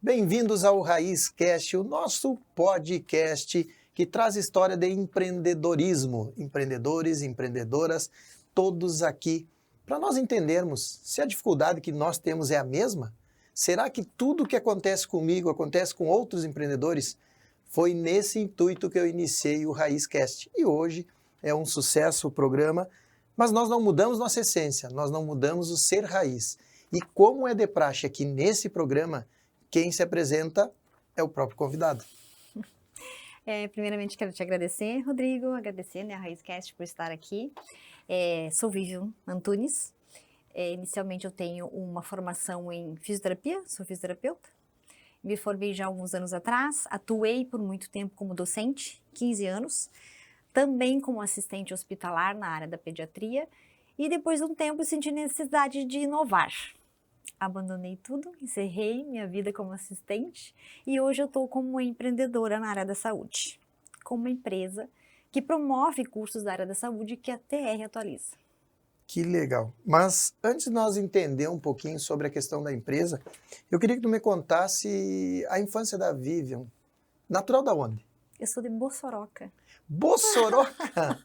Bem-vindos ao Raiz Cast, o nosso podcast que traz história de empreendedorismo. Empreendedores, empreendedoras, todos aqui, para nós entendermos se a dificuldade que nós temos é a mesma. Será que tudo que acontece comigo acontece com outros empreendedores? Foi nesse intuito que eu iniciei o Raiz Cast. E hoje é um sucesso o programa, mas nós não mudamos nossa essência, nós não mudamos o ser raiz. E como é de praxe aqui nesse programa, quem se apresenta é o próprio convidado. Primeiramente, quero te agradecer, Rodrigo, agradecer a Raizcast por estar aqui. Sou Vivian Antunes. Inicialmente, eu tenho uma formação em fisioterapia, sou fisioterapeuta. Me formei já há alguns anos atrás, atuei por muito tempo como docente, 15 anos, também como assistente hospitalar na área da pediatria, e depois de um tempo senti necessidade de inovar. Abandonei tudo, encerrei minha vida como assistente e hoje eu estou como empreendedora na área da saúde, com uma empresa que promove cursos da área da saúde que a TR atualiza. Que legal. Mas antes de nós entender um pouquinho sobre a questão da empresa, eu queria que tu me contasse a infância da Vivian. Natural da onde? Eu sou de Bossoroca. Bossoroca?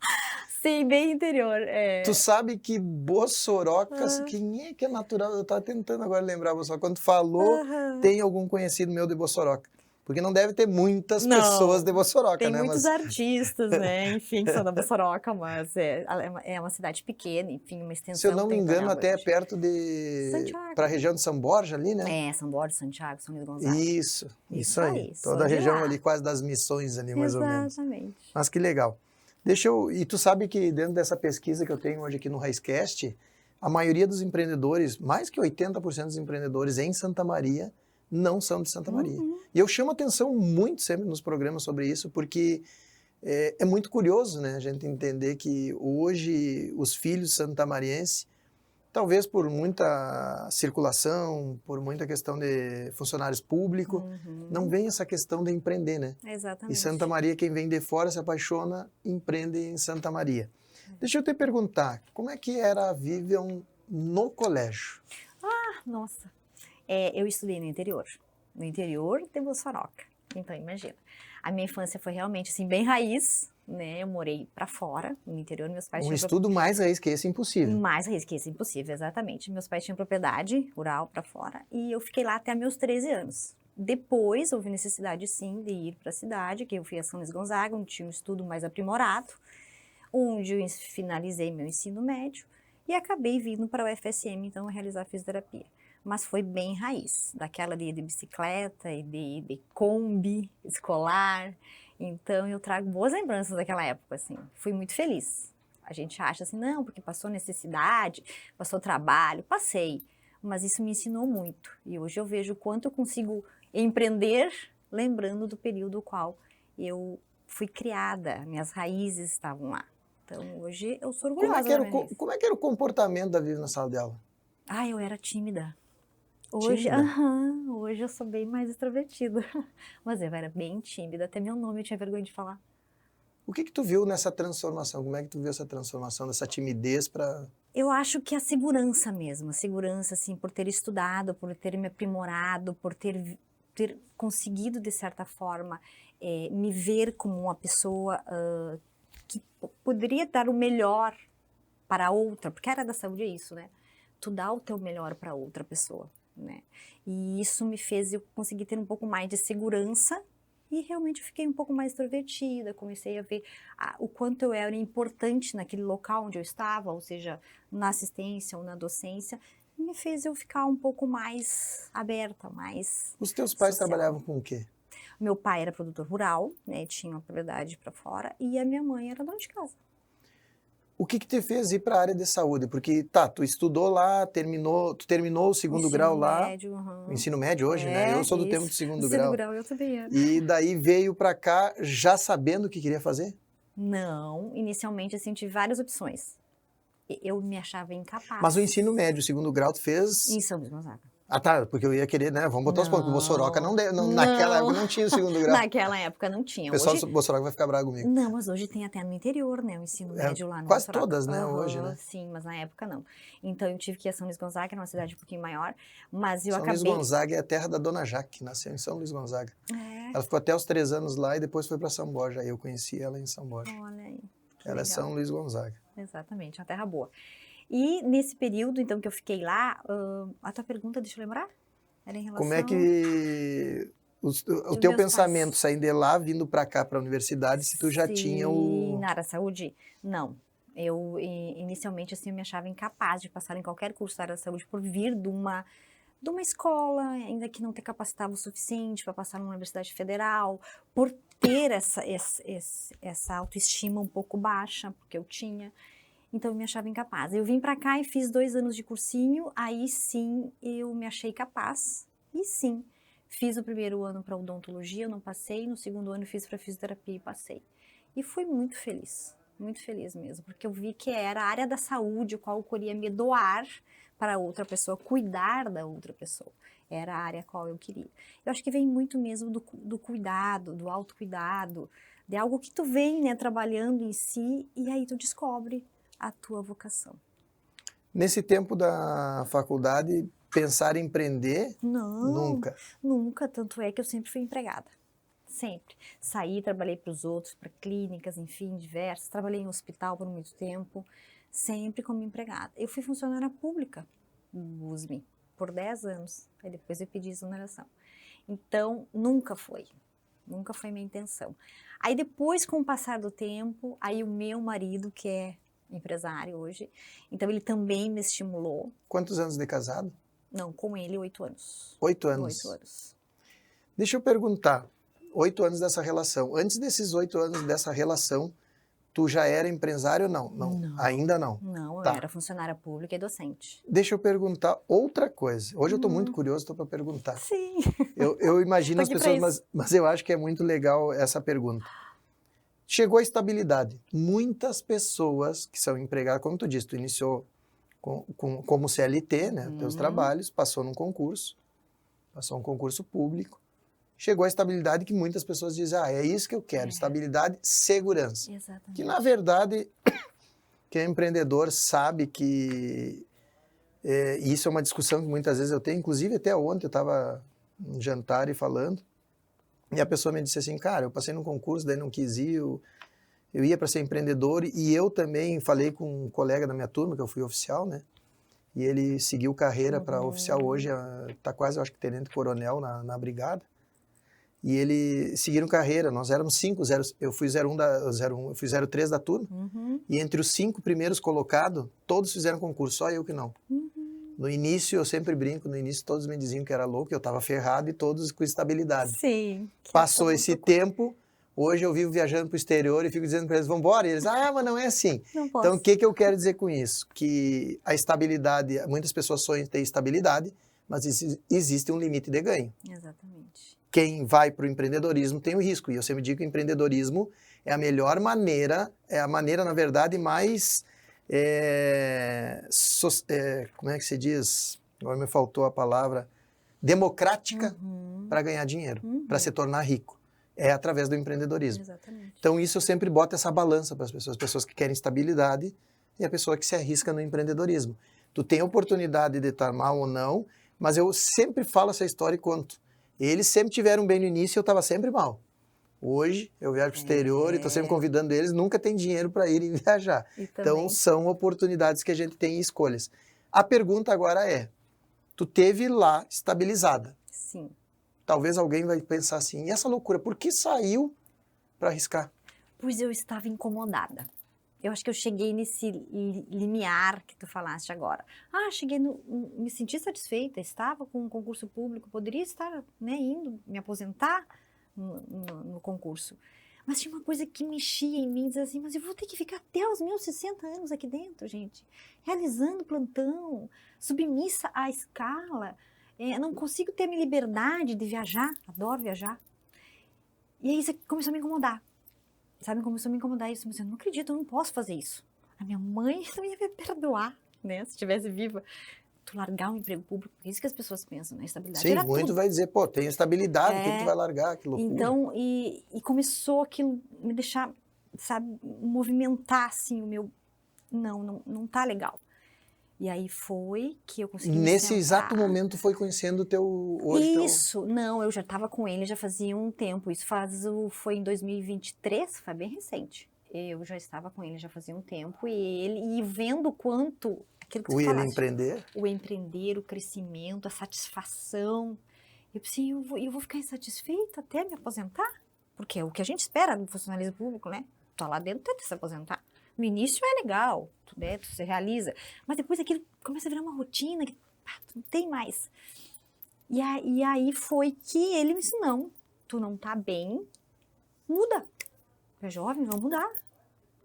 Sim, bem interior. Tu sabe que Bossoroca, quem é que é natural? Eu estava tentando agora lembrar, Bossoroca. Quando tu falou, tem algum conhecido meu de Bossoroca? Porque não deve ter muitas pessoas de Bossoroca, tem né? Muitos artistas, né? Enfim, que são da Bossoroca, mas é uma cidade pequena, enfim, uma extensão. Se eu não me engano, até é perto de... Santiago. Para a região de São Borja ali, né? São Borja, Santiago, São Luís Gonzaga. Isso aí. Toda a região ali, quase das missões ali, mais ou menos. Exatamente. Mas que legal. E tu sabe que dentro dessa pesquisa que eu tenho hoje aqui no Raizcast, a maioria dos empreendedores, mais que 80% dos empreendedores em Santa Maria, não são de Santa Maria. E eu chamo atenção muito sempre nos programas sobre isso, porque é muito curioso, né, a gente entender que hoje os filhos santamarienses, talvez por muita circulação, por muita questão de funcionários públicos, não vem essa questão de empreender, né? Exatamente. E Santa Maria, quem vem de fora se apaixona, empreende em Santa Maria. Deixa eu te perguntar, como é que era a Vivian no colégio? Nossa, eu estudei no interior de Bossoroca. Então, imagina, a minha infância foi realmente assim, bem raiz, né? Eu morei para fora, no interior, meus pais tinham... estudo mais raiz que esse é impossível. Mais raiz que esse é impossível, exatamente. Meus pais tinham propriedade rural para fora e eu fiquei lá até meus 13 anos. Depois, houve necessidade, sim, de ir para a cidade, que eu fui a São Luís Gonzaga, onde tinha um estudo mais aprimorado, onde eu finalizei meu ensino médio e acabei vindo para o UFSM, então, realizar fisioterapia. Mas foi bem raiz, daquela de bicicleta e de Kombi escolar. Então, eu trago boas lembranças daquela época, assim. Fui muito feliz. A gente acha assim, não, porque passou necessidade, passou trabalho, passei. Mas isso me ensinou muito. E hoje eu vejo o quanto eu consigo empreender, lembrando do período no qual eu fui criada, minhas raízes estavam lá. Então, hoje eu sou orgulhosa da minha raiz. Como é que era o comportamento da Vivian na sala dela? Eu era tímida. Hoje eu sou bem mais extrovertida. Mas eu era bem tímida, até meu nome eu tinha vergonha de falar. O que tu viu nessa transformação? Como é que tu viu essa transformação, dessa timidez para... Eu acho que a segurança mesmo, a segurança, assim, por ter estudado, por ter me aprimorado, por ter conseguido, de certa forma, me ver como uma pessoa que poderia dar o melhor para outra, porque a área da saúde é isso, né? Tu dá o teu melhor para outra pessoa, né? E isso me fez eu conseguir ter um pouco mais de segurança e realmente eu fiquei um pouco mais extrovertida, comecei a ver o quanto eu era importante naquele local onde eu estava, ou seja, na assistência ou na docência, e me fez eu ficar um pouco mais aberta, mais... Os teus pais social. trabalhavam com o quê? Meu pai era produtor rural, né, tinha uma propriedade para fora, e a minha mãe era dona de casa. O que te fez ir para a área de saúde? Porque, tu estudou lá, tu terminou o segundo grau lá. Médio, O ensino médio hoje, né? Eu sou do tempo do segundo grau. Segundo grau, eu também era. E daí veio para cá já sabendo o que queria fazer? Não, inicialmente, assim, tive várias opções. Eu me achava incapaz. Mas o ensino médio, o segundo grau, tu fez... Em São Luís Gonzaga. Ah, tá, porque eu ia querer, né? Vamos botar os pontos, porque o Bossoroca Não, naquela não. época não tinha o segundo grau. Naquela época não O tinha. pessoal Hoje, do Bossoroca vai ficar bravo comigo. não, mas hoje tem até no interior, né? O ensino É, médio lá no quase Bossoroca. todas, né, hoje, Aham, né? sim, mas na época não. Então eu tive que ir a São Luís Gonzaga, que era uma cidade um pouquinho maior, mas eu São Luís acabei. Gonzaga é a terra da Dona Jaque, nasceu em São Luís Gonzaga. É, Ela ficou até os 3 anos lá e depois foi para São Borja. Aí eu conheci ela em São Borja. olha aí, que Ela é legal. São Luís Gonzaga. Exatamente, uma terra boa. E nesse período, então, que eu fiquei lá, a tua pergunta, deixa eu lembrar? Era em Como é relação que o dos teu meus pensamento pais. saindo de lá, vindo para cá, para a universidade, se tu já tinha Sim, o... na área da saúde? Não. Eu, inicialmente, assim, eu me achava incapaz de passar em qualquer curso da área da saúde por vir de uma escola, ainda que não te capacitava o suficiente para passar numa universidade federal, por ter essa autoestima um pouco baixa, porque eu tinha. Então, eu me achava incapaz. Eu vim para cá e fiz 2 anos de cursinho, aí sim eu me achei capaz. E sim, fiz o primeiro ano para odontologia, eu não passei, no segundo ano fiz para fisioterapia e passei. E fui muito feliz mesmo, porque eu vi que era a área da saúde, o qual eu queria me doar para outra pessoa, cuidar da outra pessoa. Era a área a qual eu queria. Eu acho que vem muito mesmo do cuidado, do autocuidado, de algo que tu vem, né, trabalhando em si, e aí tu descobre a tua vocação. Nesse tempo da faculdade, pensar em empreender, Não, nunca. nunca, tanto é que eu sempre fui empregada. Sempre. Saí, trabalhei para os outros, para clínicas, enfim, diversas. Trabalhei em hospital por muito tempo, sempre como empregada. Eu fui funcionária pública no USP por 10 anos. Aí depois eu pedi exoneração. Então, nunca foi minha intenção. Aí depois, com o passar do tempo, aí o meu marido, que é empresário hoje, então ele também me estimulou. Quantos anos de casado? Não, com ele, 8 anos. 8 anos. 8 anos. Deixa eu perguntar, 8 anos dessa relação. Antes desses 8 anos dessa relação, tu já era empresário ou não? Não, ainda não. Não, eu Tá. era funcionária pública e docente. Deixa eu perguntar outra coisa. Hoje eu estou muito curioso, estou para perguntar. Sim. Eu imagino as Tô aqui pra pessoas, mas eu acho que é muito legal essa pergunta. Chegou a estabilidade. Muitas pessoas que são empregadas, como tu disse, tu iniciou como CLT, né, teus trabalhos, passou num concurso, passou um concurso público, chegou a estabilidade que muitas pessoas dizem, é isso que eu quero, estabilidade, segurança. Exatamente. Que na verdade, quem é empreendedor sabe que isso é uma discussão que muitas vezes eu tenho, inclusive até ontem eu estava num jantar e falando, e a pessoa me disse assim, cara, eu passei num concurso, daí não quis ir, eu ia para ser empreendedor, e eu também falei com um colega da minha turma, que eu fui oficial, né? E ele seguiu carreira para oficial hoje, está quase, eu acho que tenente-coronel na brigada. E eles seguiram carreira, nós éramos 5, eu fui 01 eu fui 03 da turma, e entre os 5 primeiros colocados, todos fizeram concurso, só eu que não. No início, eu sempre brinco, no início todos me diziam que era louco, eu estava ferrado e todos com estabilidade. Sim. Passou esse tempo, hoje eu vivo viajando para o exterior e fico dizendo para eles, vamos embora, e eles, mas não é assim. Não posso. Então, o que eu quero dizer com isso? Que a estabilidade, muitas pessoas sonham em ter estabilidade, mas existe um limite de ganho. Exatamente. Quem vai para o empreendedorismo tem o risco, e eu sempre digo que o empreendedorismo é a melhor maneira, é a maneira, na verdade, mais... como é que se diz? Agora me faltou a palavra. Democrática para ganhar dinheiro, para se tornar rico. É através do empreendedorismo. Exatamente. Então, isso eu sempre boto essa balança para as pessoas que querem estabilidade e a pessoa que se arrisca no empreendedorismo. Tu tem a oportunidade de estar mal ou não, mas eu sempre falo essa história e conto. Eles sempre tiveram bem no início e eu estava sempre mal. Hoje, eu viajo para o exterior e estou sempre convidando eles, nunca tem dinheiro para irem viajar. Então, são oportunidades que a gente tem e escolhas. A pergunta agora é, tu teve lá estabilizada. Sim. Talvez alguém vai pensar assim, e essa loucura, por que saiu para arriscar? Pois eu estava incomodada. Eu acho que eu cheguei nesse limiar que tu falaste agora. Cheguei me senti satisfeita, estava com um concurso público, poderia estar, né, indo me aposentar no concurso. Mas tinha uma coisa que mexia em mim, dizia assim, mas eu vou ter que ficar até os meus 60 anos aqui dentro, gente, realizando plantão, submissa à escala, não consigo ter a minha liberdade de viajar, adoro viajar. E aí isso começou a me incomodar. Sabe, começou a me incomodar isso, mas eu não acredito, eu não posso fazer isso. A minha mãe não ia me perdoar, né, se estivesse viva. tu largar um emprego público, é isso que as pessoas pensam, né? Estabilidade Sim, era muito tudo. vai dizer, pô, tem estabilidade, por que tu vai largar? Que loucura. Então, e começou aquilo me deixar, sabe, movimentar, assim, o meu... Não tá legal. E aí foi que eu consegui me Nesse sentar. exato momento foi conhecendo o teu... Hoje Isso, não, eu já estava com ele já fazia um tempo, foi em 2023, foi bem recente. Eu já estava com ele já fazia um tempo e vendo quanto, aquilo que tu ele falaste, empreender. o empreender, o crescimento, a satisfação. Eu pensei, eu vou ficar insatisfeita até me aposentar? Porque é o que a gente espera do funcionalismo público, né? Tá lá dentro, tenta se aposentar. No início é legal, tu se realiza, mas depois aquilo começa a virar uma rotina que tu não tem mais. E aí foi que ele me disse, não, tu não tá bem, muda. Tu é jovem, vamos mudar.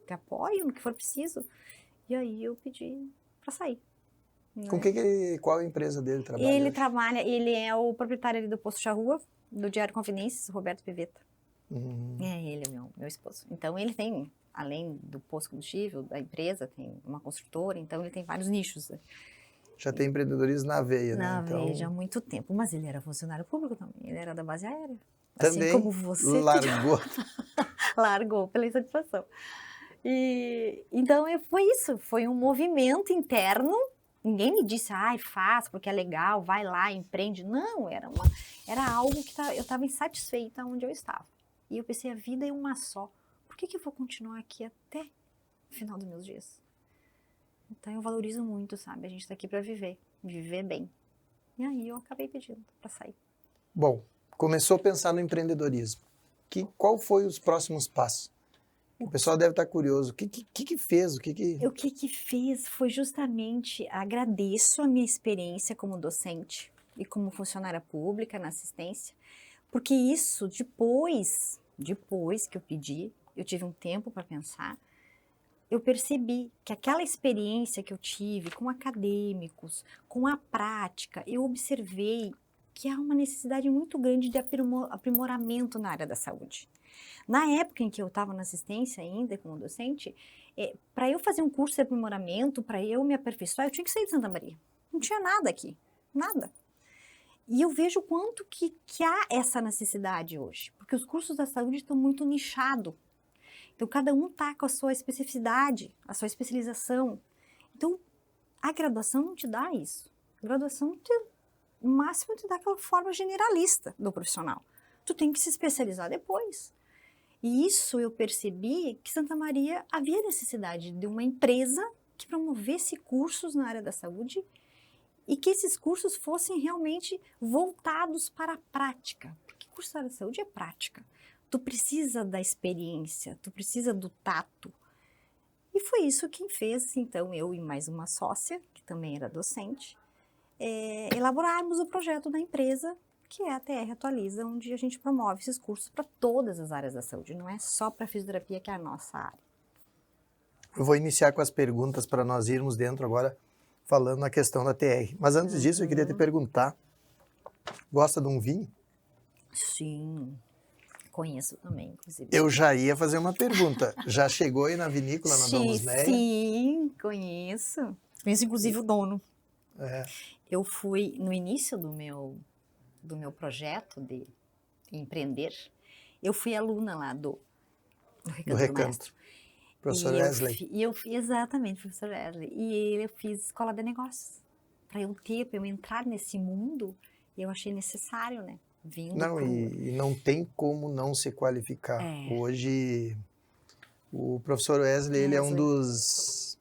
Te apoio no que for preciso. E aí eu pedi pra sair. Com qual é a empresa dele trabalha Ele hoje? trabalha, ele é o proprietário ali do Posto Charrua, do Diário Conveniências, Roberto Pivetta. Ele é meu esposo. Então ele tem, além do posto combustível, da empresa, tem uma construtora, então ele tem vários nichos. Já tem empreendedorismo na veia, né? Na Então, veia já há muito tempo, mas ele era funcionário público também, ele era da base aérea. também Assim como você largou. largou pela insatisfação. E então foi isso, foi um movimento interno. Ninguém me disse, ai, faz porque é legal, vai lá, empreende. Não, era algo que eu estava insatisfeita onde eu estava. E eu pensei, a vida é uma só. Por que eu vou continuar aqui até o final dos meus dias? Então eu valorizo muito, sabe? A gente está aqui para viver bem. E aí eu acabei pedindo para sair. Bom, começou a pensar no empreendedorismo. Qual foi os próximos passos? O pessoal deve estar curioso. O que fez? O que fez foi justamente, agradeço a minha experiência como docente e como funcionária pública na assistência, porque isso, depois que eu pedi, eu tive um tempo para pensar, eu percebi que aquela experiência que eu tive com acadêmicos, com a prática, eu observei que há uma necessidade muito grande de aprimoramento na área da saúde. Na época em que eu estava na assistência ainda, como docente, para eu fazer um curso de aprimoramento, para eu me aperfeiçoar, eu tinha que sair de Santa Maria. Não tinha nada aqui, nada. E eu vejo o quanto que há essa necessidade hoje, porque os cursos da saúde estão muito nichados. Então, cada um está com a sua especificidade, a sua especialização. Então, a graduação não te dá isso. A graduação, no máximo, te dá aquela forma generalista do profissional. Tu tem que se especializar depois. E isso eu percebi que Santa Maria havia necessidade de uma empresa que promovesse cursos na área da saúde e que esses cursos fossem realmente voltados para a prática. Porque curso da área da saúde é prática. Tu precisa da experiência, tu precisa do tato. E foi isso que fez, então, eu e mais uma sócia, que também era docente, elaborarmos o projeto da empresa, que é a TR Atualiza, onde a gente promove esses cursos para todas as áreas da saúde, não é só para fisioterapia, que é a nossa área. Eu vou iniciar com as perguntas para nós irmos dentro agora, falando na questão da TR. Mas antes disso, eu queria te perguntar, gosta de um vinho? Sim, conheço também, inclusive. Eu já ia fazer uma pergunta. Já chegou aí na vinícola, na Dom Musneia? Sim, conheço. Conheço, inclusive, o dono. É. Eu fui, no início do meu projeto de empreender, eu fui aluna lá do Recanto do Mestre. Professor Wesley. Exatamente, professor Wesley. E eu fiz escola de negócios. Para eu entrar nesse mundo, eu achei necessário, né? E não tem como não se qualificar. Hoje, o professor Wesley, ele é um dos...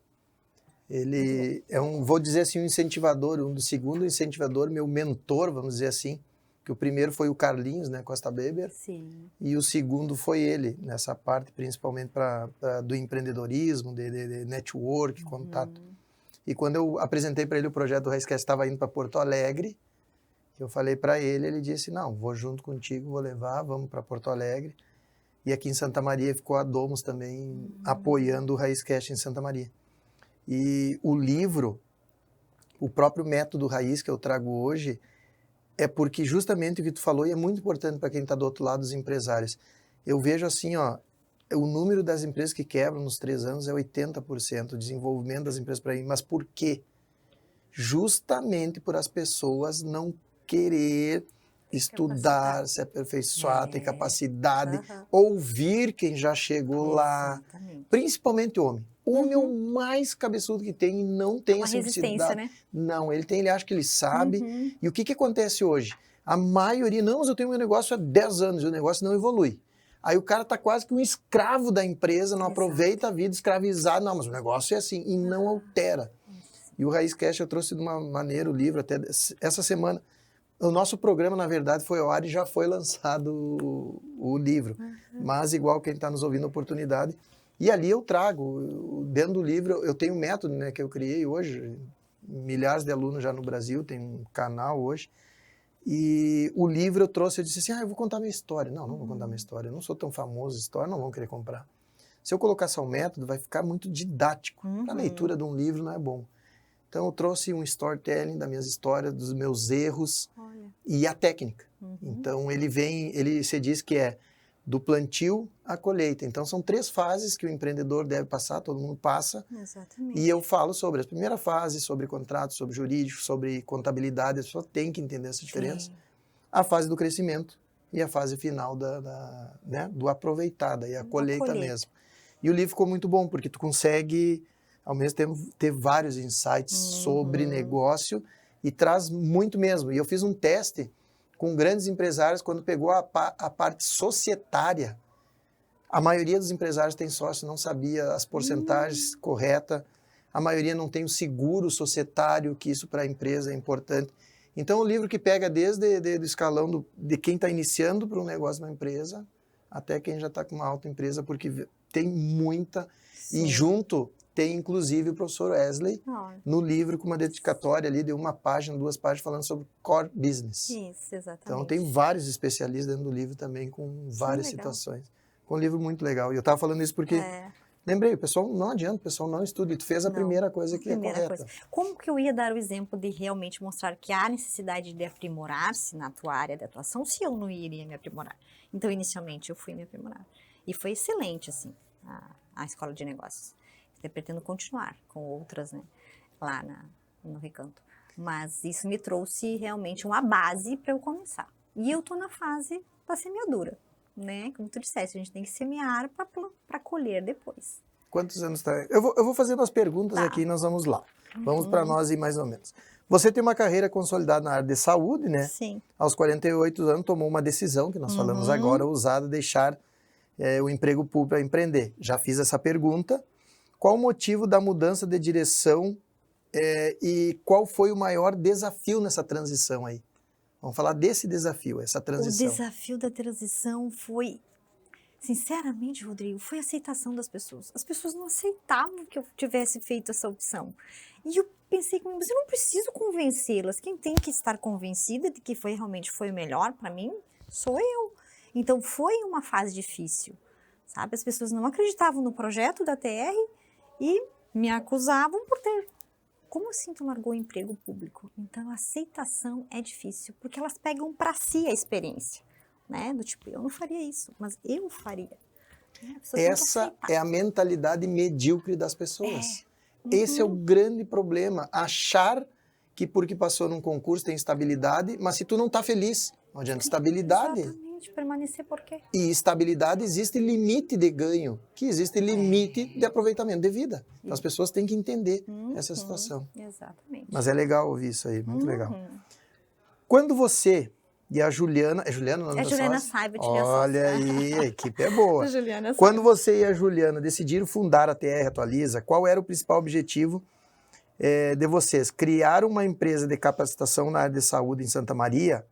Ele é vou dizer assim, um incentivador, segundo incentivador, meu mentor, vamos dizer assim, que o primeiro foi o Carlinhos, né, Costa Beber, sim, e o segundo foi ele, nessa parte principalmente do empreendedorismo, de network, contato. E quando eu apresentei para ele o projeto do Raízcast, estava indo para Porto Alegre, eu falei para ele, ele disse, não, vou junto contigo, vou levar, vamos para Porto Alegre. E aqui em Santa Maria ficou a Domus também apoiando o Raízcast em Santa Maria. E o livro, o próprio método Raiz que eu trago hoje, é porque justamente o que tu falou, e é muito importante para quem está do outro lado, dos empresários. Eu vejo assim, ó, o número das empresas que quebram nos 3 anos é 80%, o desenvolvimento das empresas para mim. Mas por quê? justamente por as pessoas não querer estudar, se aperfeiçoar, ter capacidade, ouvir quem já chegou lá, Exatamente. principalmente homem. O homem é o mais cabeçudo que tem e não tem Uma essa resistência, necessidade. né? Não, ele acha que ele sabe. E o que acontece hoje? A maioria, não, mas eu tenho meu negócio há 10 anos e o negócio não evolui. Aí o cara tá quase que um escravo da empresa, não aproveita a vida, escravizado. Não, mas o negócio é assim, e não altera. E o Raiz Cast eu trouxe de uma maneira o livro, até essa semana. O nosso programa, na verdade, foi ao ar e já foi lançado o livro. Mas, igual quem está nos ouvindo, a oportunidade. E ali eu trago, dentro do livro, eu tenho um método, né, que eu criei hoje. Milhares de alunos já no Brasil, tem um canal hoje. E o livro eu trouxe, eu disse assim, eu vou contar minha história. Não vou contar minha história, eu não sou tão famoso, história não vão querer comprar. Se eu colocar só um método, vai ficar muito didático. A leitura de um livro não é bom. Então eu trouxe um storytelling das minhas histórias, dos meus erros e a técnica. Então ele se diz que é do plantio à colheita. Então são 3 fases que o empreendedor deve passar, todo mundo passa. Exatamente. E eu falo sobre a primeira fase, sobre contrato, sobre jurídico, sobre contabilidade, a pessoa tem que entender essa diferença. A fase do crescimento e a fase final né, do aproveitar, daí a colheita mesmo. E o livro ficou muito bom, porque tu consegue, ao mesmo tempo, ter vários insights sobre negócio e traz muito mesmo. E eu fiz um teste com grandes empresários quando pegou a parte societária. A maioria dos empresários tem sócio, não sabia as porcentagens corretas. A maioria não tem o seguro societário, que isso para a empresa é importante. Então, o livro que pega desde do escalão de quem está iniciando para um negócio na empresa, até quem já está com uma alta empresa, porque tem muita... Sim. E junto tem, inclusive, o professor Wesley no livro com uma dedicatória ali de 1 página, 2 páginas, falando sobre core business. Isso, exatamente. Então, tem vários especialistas dentro do livro também, com várias situações. Foi um livro muito legal. E eu estava falando isso porque... Lembrei, o pessoal não adianta, o pessoal não estuda. E tu fez a primeira coisa que é correta. Como que eu ia dar o exemplo de realmente mostrar que há necessidade de aprimorar-se na tua área de atuação se eu não iria me aprimorar? Então, inicialmente, eu fui me aprimorar. E foi excelente, assim, a escola de negócios. Eu pretendo continuar com outras, né, lá no Recanto. Mas isso me trouxe realmente uma base para eu começar. E eu tô na fase da semeadura. Né? Como tu disseste, a gente tem que semear para colher depois. Quantos anos está? Eu vou fazer umas perguntas aqui e nós vamos lá. Vamos para nós ir mais ou menos. Você tem uma carreira consolidada na área de saúde, né? Sim. Aos 48 anos tomou uma decisão, que nós falamos agora, ousada, deixar o emprego público para empreender. Já fiz essa pergunta. Qual o motivo da mudança de direção e qual foi o maior desafio nessa transição aí? Vamos falar desse desafio, essa transição. O desafio da transição foi, sinceramente, Rodrigo, foi a aceitação das pessoas. As pessoas não aceitavam que eu tivesse feito essa opção. E eu pensei, mas eu não preciso convencê-las. Quem tem que estar convencida de que realmente foi o melhor para mim, sou eu. Então, foi uma fase difícil, sabe? As pessoas não acreditavam no projeto da TR e me acusavam por ter... Como assim tu largou o emprego público? Então, a aceitação é difícil, porque elas pegam para si a experiência, né? Do tipo, eu não faria isso, mas eu faria. Essa é a mentalidade medíocre das pessoas. Esse é o grande problema. Achar que porque passou num concurso tem estabilidade, mas se tu não tá feliz, não adianta estabilidade. Exatamente, permanecer por quê? E estabilidade existe limite de ganho, que existe limite de aproveitamento de vida. Então as pessoas têm que entender essa situação. Exatamente. Mas é legal ouvir isso aí, muito legal. Quando você e a Juliana... É Juliana o nome da sócia? Juliana Saiba, Olha aí, a equipe é boa. Juliana Quando você e a Juliana decidiram fundar a TR Atualiza, qual era o principal objetivo de vocês? Criar uma empresa de capacitação na área de saúde em Santa Maria?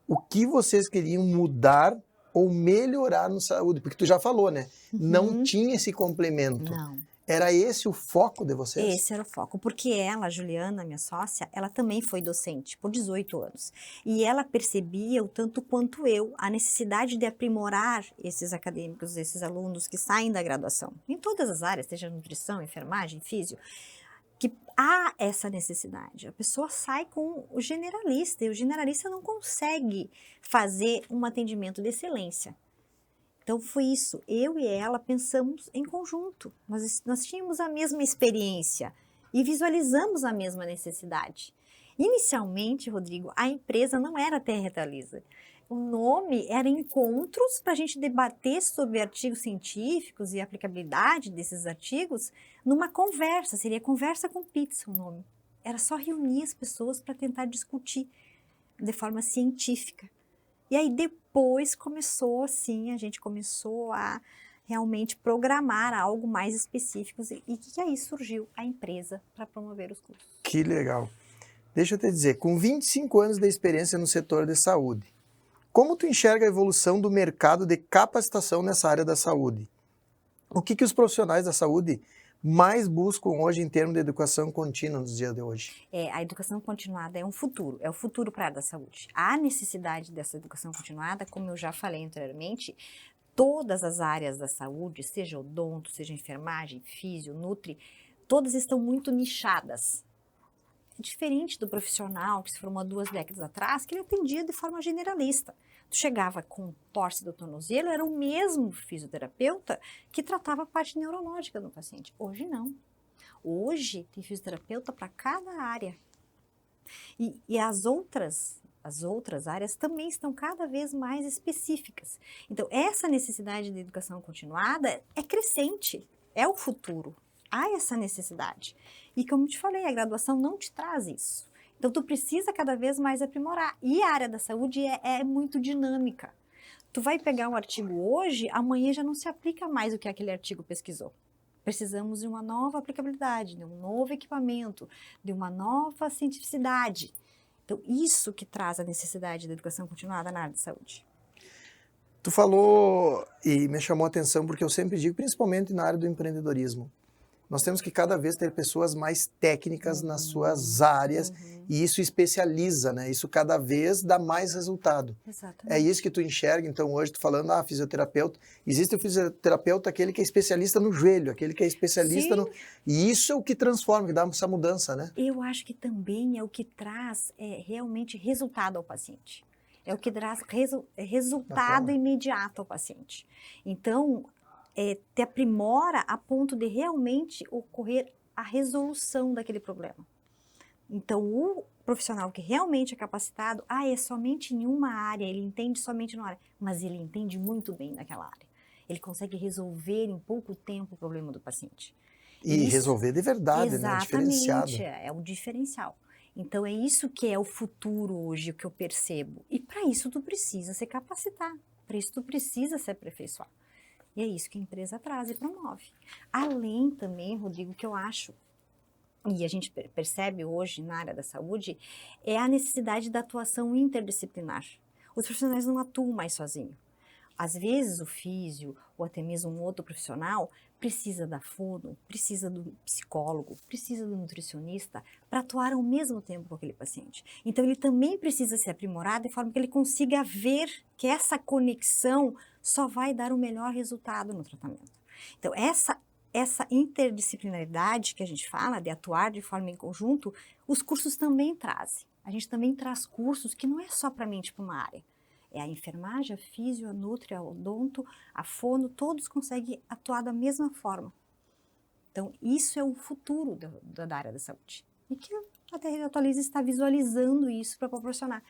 O que vocês queriam mudar ou melhorar na saúde? Porque tu já falou, né? Não tinha esse complemento. Não. Era esse o foco de vocês? Esse era o foco, porque ela, Juliana, minha sócia, ela também foi docente por 18 anos. E ela percebia o tanto quanto eu a necessidade de aprimorar esses acadêmicos, esses alunos que saem da graduação, em todas as áreas, seja nutrição, enfermagem, físio, que há essa necessidade. A pessoa sai com o generalista, e o generalista não consegue fazer um atendimento de excelência. Então, foi isso. Eu e ela pensamos em conjunto. Nós tínhamos a mesma experiência. e visualizamos a mesma necessidade. Inicialmente, Rodrigo, a empresa não era Terra Realiza. O nome era Encontros para a gente debater sobre artigos científicos e a aplicabilidade desses artigos numa conversa, seria Conversa com Pizza o nome. Era só reunir as pessoas para tentar discutir de forma científica. E aí depois começou assim, a gente começou a realmente programar algo mais específico e que aí surgiu a empresa para promover os cursos. Que legal. Deixa eu te dizer, com 25 anos de experiência no setor de saúde, como tu enxerga a evolução do mercado de capacitação nessa área da saúde? O que os profissionais da saúde mais buscam hoje em termos de educação contínua nos dias de hoje? A educação continuada é o futuro para a área da saúde. Há necessidade dessa educação continuada, como eu já falei anteriormente, todas as áreas da saúde, seja odonto, seja enfermagem, físio, nutri, todas estão muito nichadas. É diferente do profissional que se formou 2 décadas atrás, que ele atendia de forma generalista. Tu chegava com torce do tornozelo, era o mesmo fisioterapeuta que tratava a parte neurológica do paciente. Hoje não. Hoje tem fisioterapeuta para cada área. E as outras áreas também estão cada vez mais específicas. Então, essa necessidade de educação continuada é crescente, é o futuro. Há essa necessidade. E como te falei, a graduação não te traz isso. Então, tu precisa cada vez mais aprimorar. E a área da saúde é muito dinâmica. Tu vai pegar um artigo hoje, amanhã já não se aplica mais o que aquele artigo pesquisou. Precisamos de uma nova aplicabilidade, de um novo equipamento, de uma nova cientificidade. Então, isso que traz a necessidade da educação continuada na área de saúde. Tu falou e me chamou a atenção porque eu sempre digo, principalmente na área do empreendedorismo, nós temos que cada vez ter pessoas mais técnicas nas suas áreas e isso especializa, né? Isso cada vez dá mais resultado. Exatamente. É isso que tu enxerga, então hoje tu falando, fisioterapeuta, existe o fisioterapeuta aquele que é especialista no joelho, aquele que é especialista no... E isso é o que transforma, que dá essa mudança, né? Eu acho que também é o que traz realmente resultado ao paciente. É o que traz resultado imediato ao paciente. Então, te aprimora a ponto de realmente ocorrer a resolução daquele problema. Então, o profissional que realmente é capacitado, é somente em uma área, ele entende somente numa área, mas ele entende muito bem naquela área. Ele consegue resolver em pouco tempo o problema do paciente. E resolver de verdade, né? Diferenciado. Exatamente, é o diferencial. Então, é isso que é o futuro hoje, o que eu percebo. E para isso, tu precisa se capacitar, para isso, tu precisa se aperfeiçoar. E é isso que a empresa traz e promove. Além também, Rodrigo, que eu acho, e a gente percebe hoje na área da saúde, é a necessidade da atuação interdisciplinar. Os profissionais não atuam mais sozinhos. Às vezes o físio ou até mesmo um outro profissional precisa da fono, precisa do psicólogo, precisa do nutricionista para atuar ao mesmo tempo com aquele paciente. Então ele também precisa se aprimorar de forma que ele consiga ver que essa conexão só vai dar o melhor resultado no tratamento. Então essa interdisciplinaridade que a gente fala, de atuar de forma em conjunto, os cursos também trazem. A gente também traz cursos que não é só para mente para uma área. É a enfermagem, a físio, a nutri, a odonto, a fono, todos conseguem atuar da mesma forma. Então, isso é o futuro da área da saúde. E que a Terra Atualiza está visualizando isso para proporcionar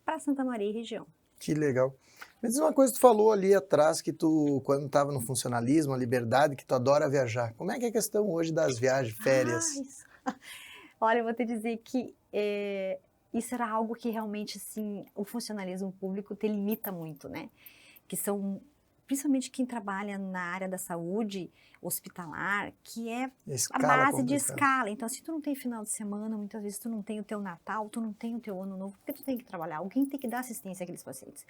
para Santa Maria e região. Que legal. Me diz uma coisa, tu falou ali atrás que tu, quando estava no funcionalismo, a liberdade, que tu adora viajar. Como é que é a questão hoje das viagens, férias? Olha, eu vou te dizer que isso era algo que realmente, assim, o funcionalismo público te limita muito, né? Que são, principalmente quem trabalha na área da saúde hospitalar, que é a base de escala. Então, se tu não tem final de semana, muitas vezes tu não tem o teu Natal, tu não tem o teu Ano Novo, porque tu tem que trabalhar, alguém tem que dar assistência àqueles pacientes.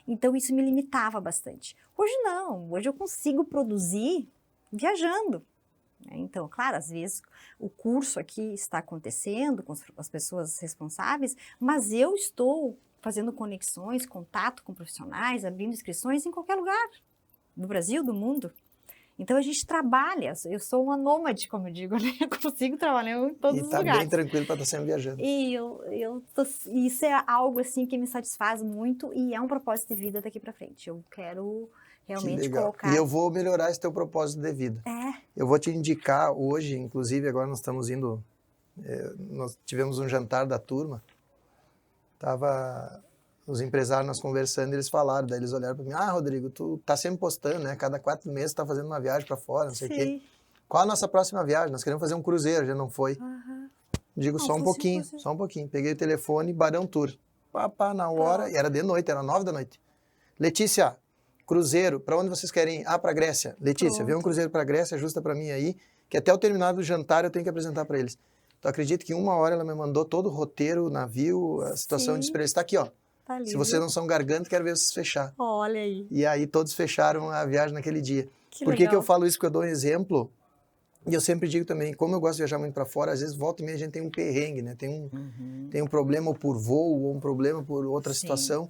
Então, isso me limitava bastante. Hoje não, hoje eu consigo produzir viajando. Então, claro, às vezes o curso aqui está acontecendo com as pessoas responsáveis, mas eu estou fazendo conexões, contato com profissionais, abrindo inscrições em qualquer lugar, do Brasil, do mundo. Então, a gente trabalha, eu sou uma nômade, como eu digo, né? Eu consigo trabalhar em todos os lugares. E está bem tranquilo para estar sempre viajando. E isso é algo, assim, que me satisfaz muito e é um propósito de vida daqui para frente. Eu quero realmente legal. colocar... E eu vou melhorar esse teu propósito de vida. Eu vou te indicar hoje, inclusive agora nós estamos indo, nós tivemos um jantar da turma, os empresários nós conversando, eles falaram, daí eles olharam para mim, Rodrigo, tu tá sempre postando, né? Cada 4 meses tá fazendo uma viagem para fora, não sei o quê. Qual a nossa próxima viagem? Nós queremos fazer um cruzeiro, já não foi. Digo, só um pouquinho. Peguei o telefone, Barão Tour. Na hora, e era de noite, era 9 da noite. Letícia, cruzeiro, para onde vocês querem ir? Para Grécia. Letícia, vê um cruzeiro para Grécia, ajusta para mim aí, que até o terminar do jantar eu tenho que apresentar para eles. Então, acredito que em 1 hora ela me mandou todo o roteiro, o navio, a situação de experiência. Está aqui, ó. Tá ali, se vocês não são garganta, quero ver vocês fechar. Olha aí. E aí todos fecharam a viagem naquele dia. Por que eu falo isso? Porque eu dou um exemplo, e eu sempre digo também, como eu gosto de viajar muito para fora, às vezes volta e meia a gente tem um perrengue, né? Tem um problema ou por voo, ou um problema por outra situação.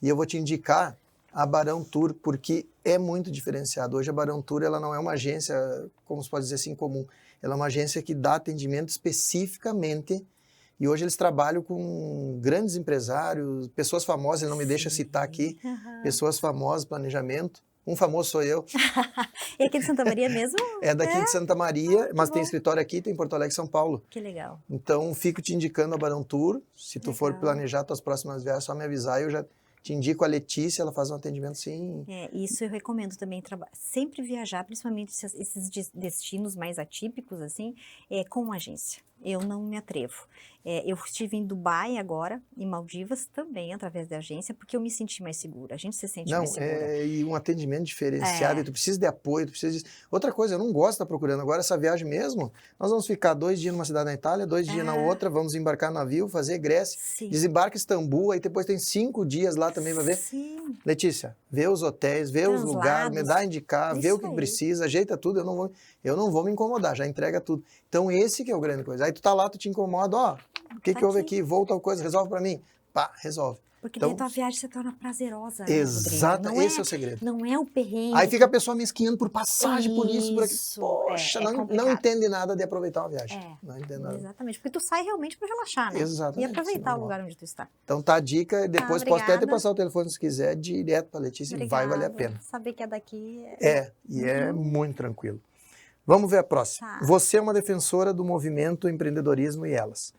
E eu vou te indicar a Barão Tour, porque é muito diferenciado. Hoje a Barão Tour, ela não é uma agência, como se pode dizer assim, comum. Ela é uma agência que dá atendimento especificamente, e hoje eles trabalham com grandes empresários, pessoas famosas, ele não me deixa citar aqui, pessoas famosas, planejamento. Um famoso sou eu. E aqui de Santa Maria mesmo? É daqui de Santa Maria, mas tem escritório aqui, tem em Porto Alegre e São Paulo. Que legal. Então, fico te indicando a Barão Tour. Se tu for planejar tuas próximas viagens, só me avisar, eu já te indico a Letícia, ela faz um atendimento sim. Isso eu recomendo também, sempre viajar, principalmente esses destinos mais atípicos, assim, com uma agência. Eu não me atrevo. Eu estive em Dubai agora, em Maldivas também, através da agência, porque eu me senti mais segura. A gente se sente mais segura. E um atendimento diferenciado, e tu precisa de apoio, tu precisa disso. Outra coisa, eu não gosto de estar procurando. Agora, essa viagem mesmo, nós vamos ficar 2 dias numa cidade na Itália, 2 dias na outra, vamos embarcar no navio, fazer Grécia, desembarca em Istambul, aí depois tem 5 dias lá também para ver. Sim. Letícia, vê os hotéis, vê os lugares, me dá a indicar, vê o que precisa, ajeita tudo, eu não vou me incomodar, já entrega tudo. Então, esse que é o grande coisa. Aí tu tá lá, tu te incomoda, o que houve aqui? Volta tal coisa, resolve para mim. Resolve. Porque daí a tua viagem se torna prazerosa. Exato, esse é o segredo. Não é o perrengue. Aí fica a pessoa me esquiando por passagem, por isso, por aquilo. Poxa, não entende nada de aproveitar uma viagem. Não entende nada. Exatamente, porque tu sai realmente para relaxar, né? Exatamente. E aproveitar o lugar onde tu está. Então tá a dica, depois posso até te passar o telefone se quiser, direto para Letícia, e vai valer a pena. Saber que é daqui. É muito tranquilo. Vamos ver a próxima. Você é uma defensora do movimento empreendedorismo e elas.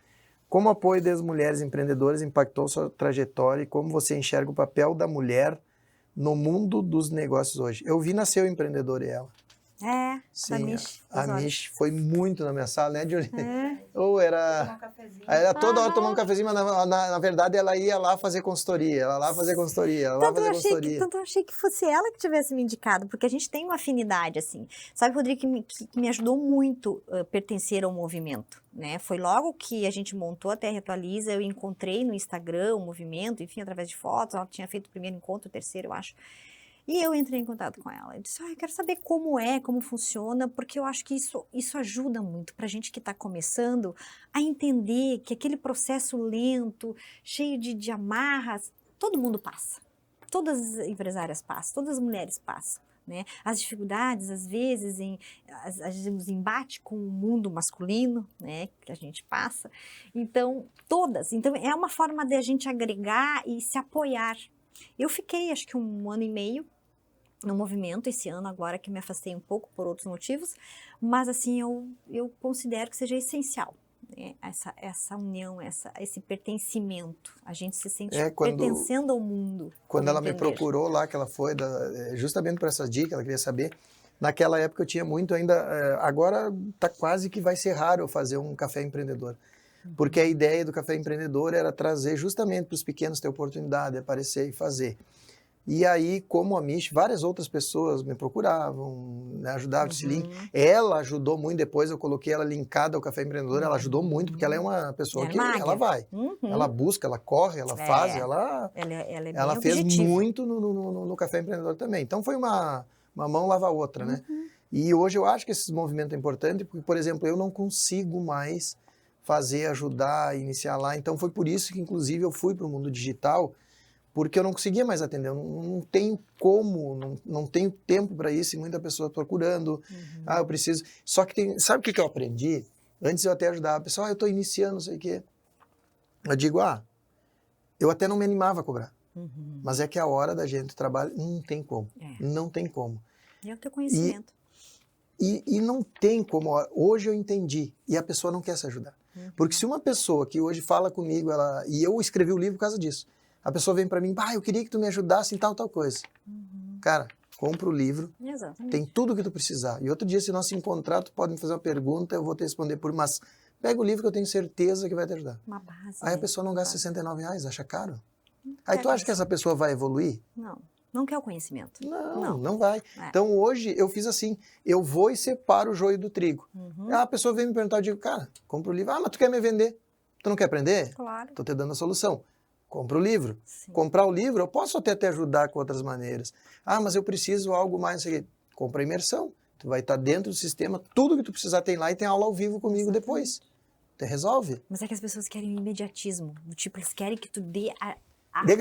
Como o apoio das mulheres empreendedoras impactou sua trajetória e como você enxerga o papel da mulher no mundo dos negócios hoje? Eu vi nascer o empreendedor e ela. Sim, a Mish foi muito na minha sala, né, Julie? Ou era toda hora tomar um cafezinho, mas na verdade ela ia lá fazer consultoria, Tanto eu achei que fosse ela que tivesse me indicado, porque a gente tem uma afinidade, assim. Sabe, Rodrigo, que me ajudou muito a pertencer ao movimento, né? Foi logo que a gente montou a TR Atualiza, eu encontrei no Instagram o movimento, enfim, através de fotos, ela tinha feito o primeiro encontro, o terceiro, eu acho. E eu entrei em contato com ela. Eu disse, eu quero saber como funciona, porque eu acho que isso ajuda muito para a gente que está começando a entender que aquele processo lento, cheio de amarras, todo mundo passa. Todas as empresárias passam, todas as mulheres passam. Né? As dificuldades, às vezes, os embates com o mundo masculino, né, que a gente passa. Então, Então, é uma forma de a gente agregar e se apoiar. Eu fiquei, acho que 1 ano e meio, no movimento esse ano agora que me afastei um pouco por outros motivos, mas assim eu considero que seja essencial, né? Essa união, esse pertencimento, a gente se sente pertencendo ao mundo. Quando ela me procurou lá, que ela foi justamente por essas dicas, ela queria saber. Naquela época eu tinha muito ainda, agora tá quase que vai ser raro eu fazer um café empreendedor. Porque a ideia do café empreendedor era trazer justamente para os pequenos ter oportunidade de aparecer e fazer. E aí, como a Mish, várias outras pessoas me procuravam, né, ajudavam esse link. Ela ajudou muito, depois eu coloquei ela linkada ao Café Empreendedor, ela ajudou muito, porque ela é uma pessoa que ela vai. Ela busca, ela corre, ela faz, ela fez muito no Café Empreendedor também. Então foi uma mão lava a outra, né? E hoje eu acho que esse movimento é importante, porque, por exemplo, eu não consigo mais ajudar, iniciar lá. Então foi por isso que, inclusive, eu fui para o mundo digital, porque eu não conseguia mais atender, eu não tenho como, não tenho tempo para isso, e muita pessoa procurando, eu preciso... Só que sabe o que eu aprendi? Antes eu até ajudava a pessoa, eu estou iniciando, não sei o quê. Eu digo, eu até não me animava a cobrar. Uhum. Mas é que a hora da gente trabalha, não tem como. É. Não tem como. E é o teu conhecimento. E não tem como. Hoje eu entendi. E a pessoa não quer se ajudar. Uhum. Porque se uma pessoa que hoje fala comigo, e eu escrevi o livro por causa disso, a pessoa vem para mim, eu queria que tu me ajudasse em tal coisa. Uhum. Cara, compra o livro, Exatamente. tem tudo que tu precisar. E outro dia, se nós se encontrar, tu pode me fazer uma pergunta, eu vou te responder mas pega o livro que eu tenho certeza que vai te ajudar. Uma base. Aí a né? pessoa não gasta Base. R$69, acha caro. Quer Aí tu acha que essa pessoa vai evoluir? Não. Não quer o conhecimento. Não vai. É. Então hoje eu fiz assim, eu vou e separo o joio do trigo. Uhum. Aí a pessoa vem me perguntar, eu digo, cara, compra o livro. Mas tu quer me vender? Tu não quer aprender? Claro. Tô te dando a solução. Compra o livro. Sim. Comprar o livro, eu posso até te ajudar com outras maneiras. Mas eu preciso algo mais. Compra a imersão. Tu vai estar dentro do sistema, tudo que tu precisar tem lá e tem aula ao vivo comigo depois. Tu resolve. Mas é que as pessoas querem imediatismo. Tipo, eles querem que tu dê a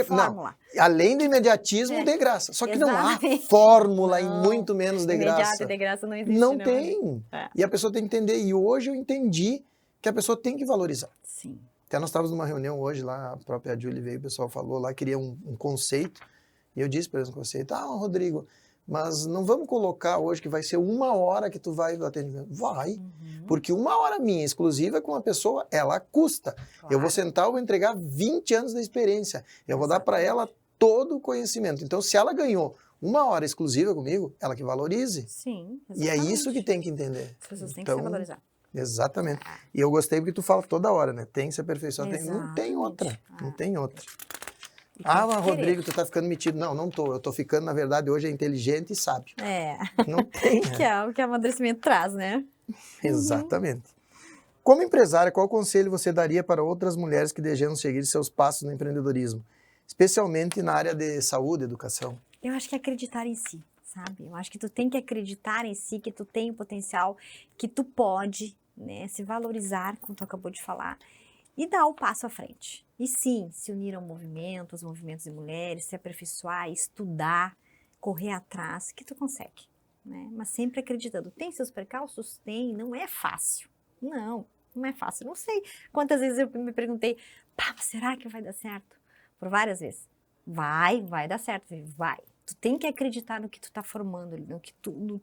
fórmula. Não, além do imediatismo, de graça. Só que não há Exatamente. fórmula Não. e muito menos de Imediato graça. e de graça não existe. Não né, tem. É. E a pessoa tem que entender. E hoje eu entendi que a pessoa tem que valorizar. Sim. Até nós estávamos numa reunião hoje lá, a própria Julie veio, o pessoal falou lá, queria um conceito. E eu disse para eles um conceito. Rodrigo, mas não vamos colocar hoje que vai ser 1 hora que tu vai no atendimento. Vai. Uhum. Porque 1 hora minha exclusiva com uma pessoa, ela custa. Claro. Eu vou sentar, eu vou entregar 20 anos da experiência. Eu vou dar para ela todo o conhecimento. Então, se ela ganhou 1 hora exclusiva comigo, ela que valorize. Sim, exatamente. E é isso que tem que entender. As pessoas têm que se valorizar. Exatamente. E eu gostei porque tu fala toda hora, né? Tem que se aperfeiçoar. Não tem outra. Não tem outra. Mas Rodrigo, tu tá ficando metido. Não tô. Eu tô ficando, na verdade, hoje é inteligente e sábio. É. Não tem. Que é o que o amadurecimento traz, né? Exatamente. Como empresária, qual conselho você daria para outras mulheres que desejam seguir seus passos no empreendedorismo? Especialmente na área de saúde, educação. Eu acho que acreditar em si, sabe? Eu acho que tu tem que acreditar em si, que tu tem o potencial, que tu pode, né, se valorizar, como tu acabou de falar, e dar o passo à frente. E sim, se unir ao movimento, os movimentos de mulheres, se aperfeiçoar, estudar, correr atrás, que tu consegue, né? Mas sempre acreditando. Tem seus percalços? Tem, não é fácil. Não é fácil. Não sei quantas vezes eu me perguntei, será que vai dar certo? Por várias vezes. Vai dar certo, vai. Tu tem que acreditar no que tu tá formando,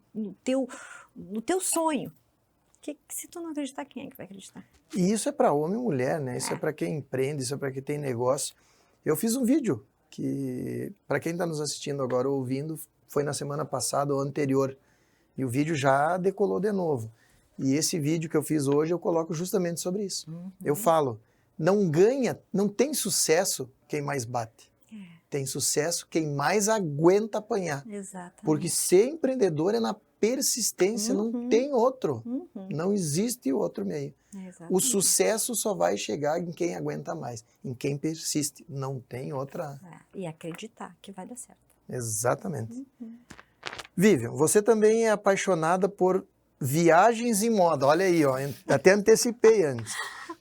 no teu sonho. Que se tu não acreditar, quem é que vai acreditar? E isso é para homem e mulher, né? Isso é para quem empreende, isso é para quem tem negócio. Eu fiz um vídeo que, para quem está nos assistindo agora ou ouvindo, foi na semana passada ou anterior. E o vídeo já decolou de novo. E esse vídeo que eu fiz hoje, eu coloco justamente sobre isso. Uhum. Eu falo, não tem sucesso quem mais bate. Tem sucesso quem mais aguenta apanhar. Exatamente. Porque ser empreendedor é na persistência, não tem outro. Não existe outro meio. O sucesso só vai chegar em quem aguenta mais, em quem persiste. Não tem outra. E acreditar que vai dar certo. Exatamente. Vivian, você também é apaixonada por viagens e moda. Olha aí, ó, até antecipei antes.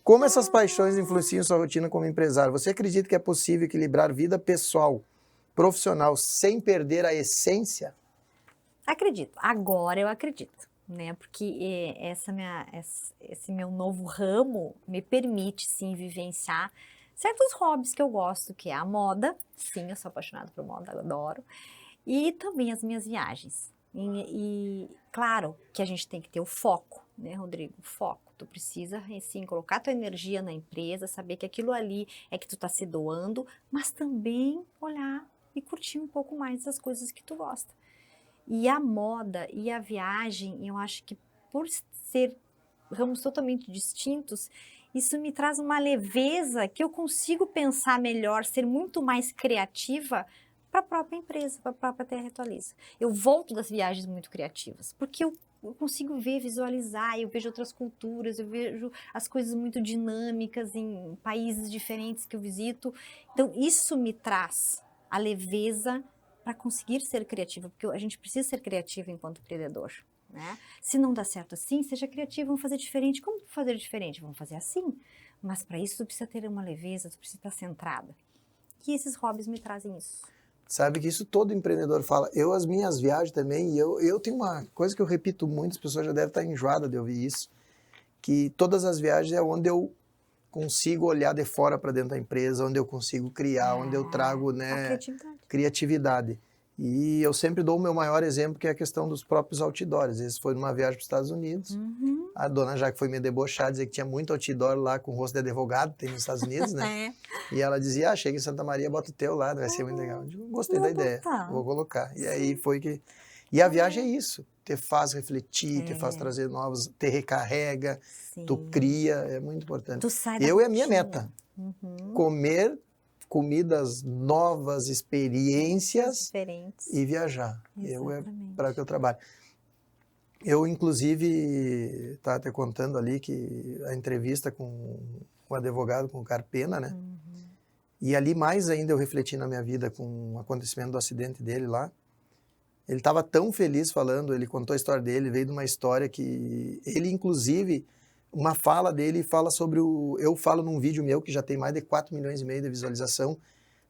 Como essas paixões influenciam sua rotina como empresário? Você acredita que é possível equilibrar vida pessoal, profissional, sem perder a essência? Acredito. Agora eu acredito, né? Porque esse meu novo ramo me permite, sim, vivenciar certos hobbies que eu gosto, que é a moda. Sim, eu sou apaixonada por moda, eu adoro. E também as minhas viagens. E claro que a gente tem que ter o foco, né, Rodrigo? O foco. Tu precisa, sim, colocar tua energia na empresa, saber que aquilo ali é que tu tá se doando, mas também olhar e curtir um pouco mais as coisas que tu gosta. E a moda e a viagem, eu acho que por ser ramos totalmente distintos, isso me traz uma leveza que eu consigo pensar melhor, ser muito mais criativa para a própria empresa, para a própria Terra Atualiza. Eu volto das viagens muito criativas, porque eu consigo ver, visualizar, eu vejo outras culturas, eu vejo as coisas muito dinâmicas em países diferentes que eu visito. Então, isso me traz a leveza para conseguir ser criativa, porque a gente precisa ser criativa enquanto empreendedor, né? Se não dá certo assim, seja criativo, vamos fazer diferente. Como fazer diferente? Vamos fazer assim. Mas para isso, tu precisa ter uma leveza, tu precisa estar centrada. E esses hobbies me trazem isso. Sabe que isso todo empreendedor fala. As minhas viagens também, eu tenho uma coisa que eu repito muito, as pessoas já devem estar enjoadas de ouvir isso, que todas as viagens é onde eu consigo olhar de fora para dentro da empresa, onde eu consigo criar, onde eu trago, A né, criatividade. criatividade. E eu sempre dou o meu maior exemplo, que é a questão dos próprios outdoors. Esse foi numa viagem para os Estados Unidos. Uhum. A dona Jaque foi me debochar, dizer que tinha muito outdoor lá com o rosto de advogado, tem nos Estados Unidos, né? É. E ela dizia, chega em Santa Maria, bota o teu lá, vai ser muito legal. Eu digo, gostei da Vou ideia, botar. vou colocar. E aí foi que... E a viagem é isso, te faz refletir, te faz trazer novos, te recarrega, tu Sim. cria, é muito importante. Tu sai da Eu é a minha rotina. meta, Uhum. comer comidas novas, experiências Diferentes. e viajar. Eu é Exatamente. para que eu trabalho. Eu, inclusive, estava até contando ali que a entrevista com o advogado, com o Carpena, né? Uhum. E ali mais ainda eu refleti na minha vida com o acontecimento do acidente dele lá. Ele estava tão feliz falando, ele contou a história dele, veio de uma história que ele, inclusive, uma fala dele fala sobre o... Eu falo num vídeo meu que já tem mais de 4,5 milhões de visualização,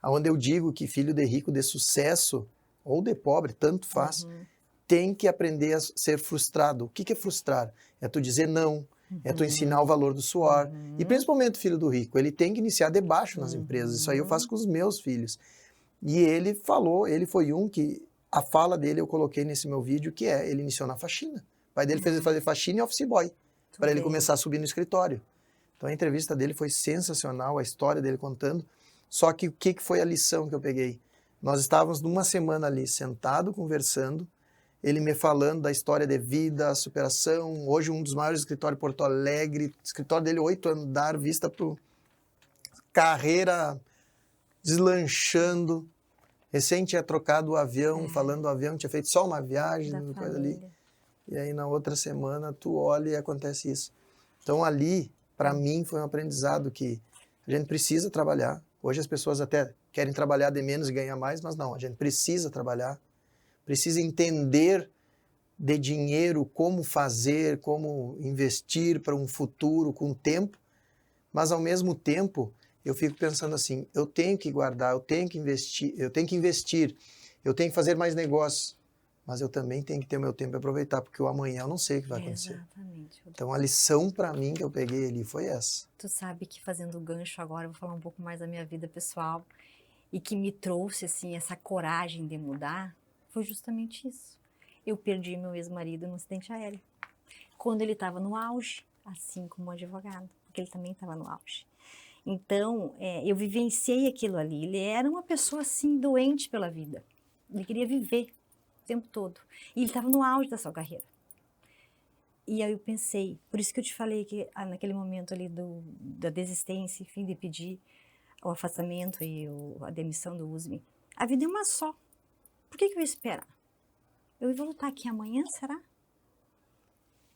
onde eu digo que filho de rico, de sucesso, ou de pobre, tanto faz, Uhum. tem que aprender a ser frustrado. O que é frustrar? É tu dizer não, é tu ensinar o valor do suor. Uhum. E principalmente o filho do rico, ele tem que iniciar de baixo nas Uhum. empresas. Isso aí eu faço com os meus filhos. E ele falou, ele foi um que, a fala dele eu coloquei nesse meu vídeo, que é, ele iniciou na faxina. O pai dele fez ele fazer faxina e office boy, para ele bem. começar a subir no escritório. Então a entrevista dele foi sensacional, a história dele contando. Só que o que foi a lição que eu peguei? Nós estávamos numa semana ali, sentado, conversando, ele me falando da história de vida, a superação, hoje um dos maiores escritórios de Porto Alegre, escritório dele 8 andar, vista para carreira deslanchando, recém tinha trocado o avião, falando do avião, tinha feito só uma viagem, Da coisa ali, família. e aí na outra semana tu olha e acontece isso. Então ali, para mim, foi um aprendizado que a gente precisa trabalhar. Hoje as pessoas até querem trabalhar de menos e ganhar mais, mas não, a gente precisa trabalhar, precisa entender de dinheiro, como fazer, como investir para um futuro com tempo, mas ao mesmo tempo eu fico pensando assim, eu tenho que guardar, eu tenho que investir, eu tenho que fazer mais negócios, mas eu também tenho que ter o meu tempo para aproveitar, porque o amanhã eu não sei o que vai acontecer. Exatamente. Então a lição para mim que eu peguei ali foi essa. Tu sabe que fazendo o gancho agora, eu vou falar um pouco mais da minha vida pessoal, e que me trouxe, assim, essa coragem de mudar, foi justamente isso. Eu perdi meu ex-marido num acidente aéreo. Quando ele estava no auge, assim como advogado, porque ele também estava no auge. Então, eu vivenciei aquilo ali. Ele era uma pessoa, assim, doente pela vida. Ele queria viver o tempo todo. E ele estava no auge da sua carreira. E aí eu pensei, por isso que eu te falei que naquele momento ali da desistência, enfim, de pedir o afastamento e a demissão do USME, a vida é uma só. Por que eu ia esperar? Eu vou voltar aqui amanhã, será?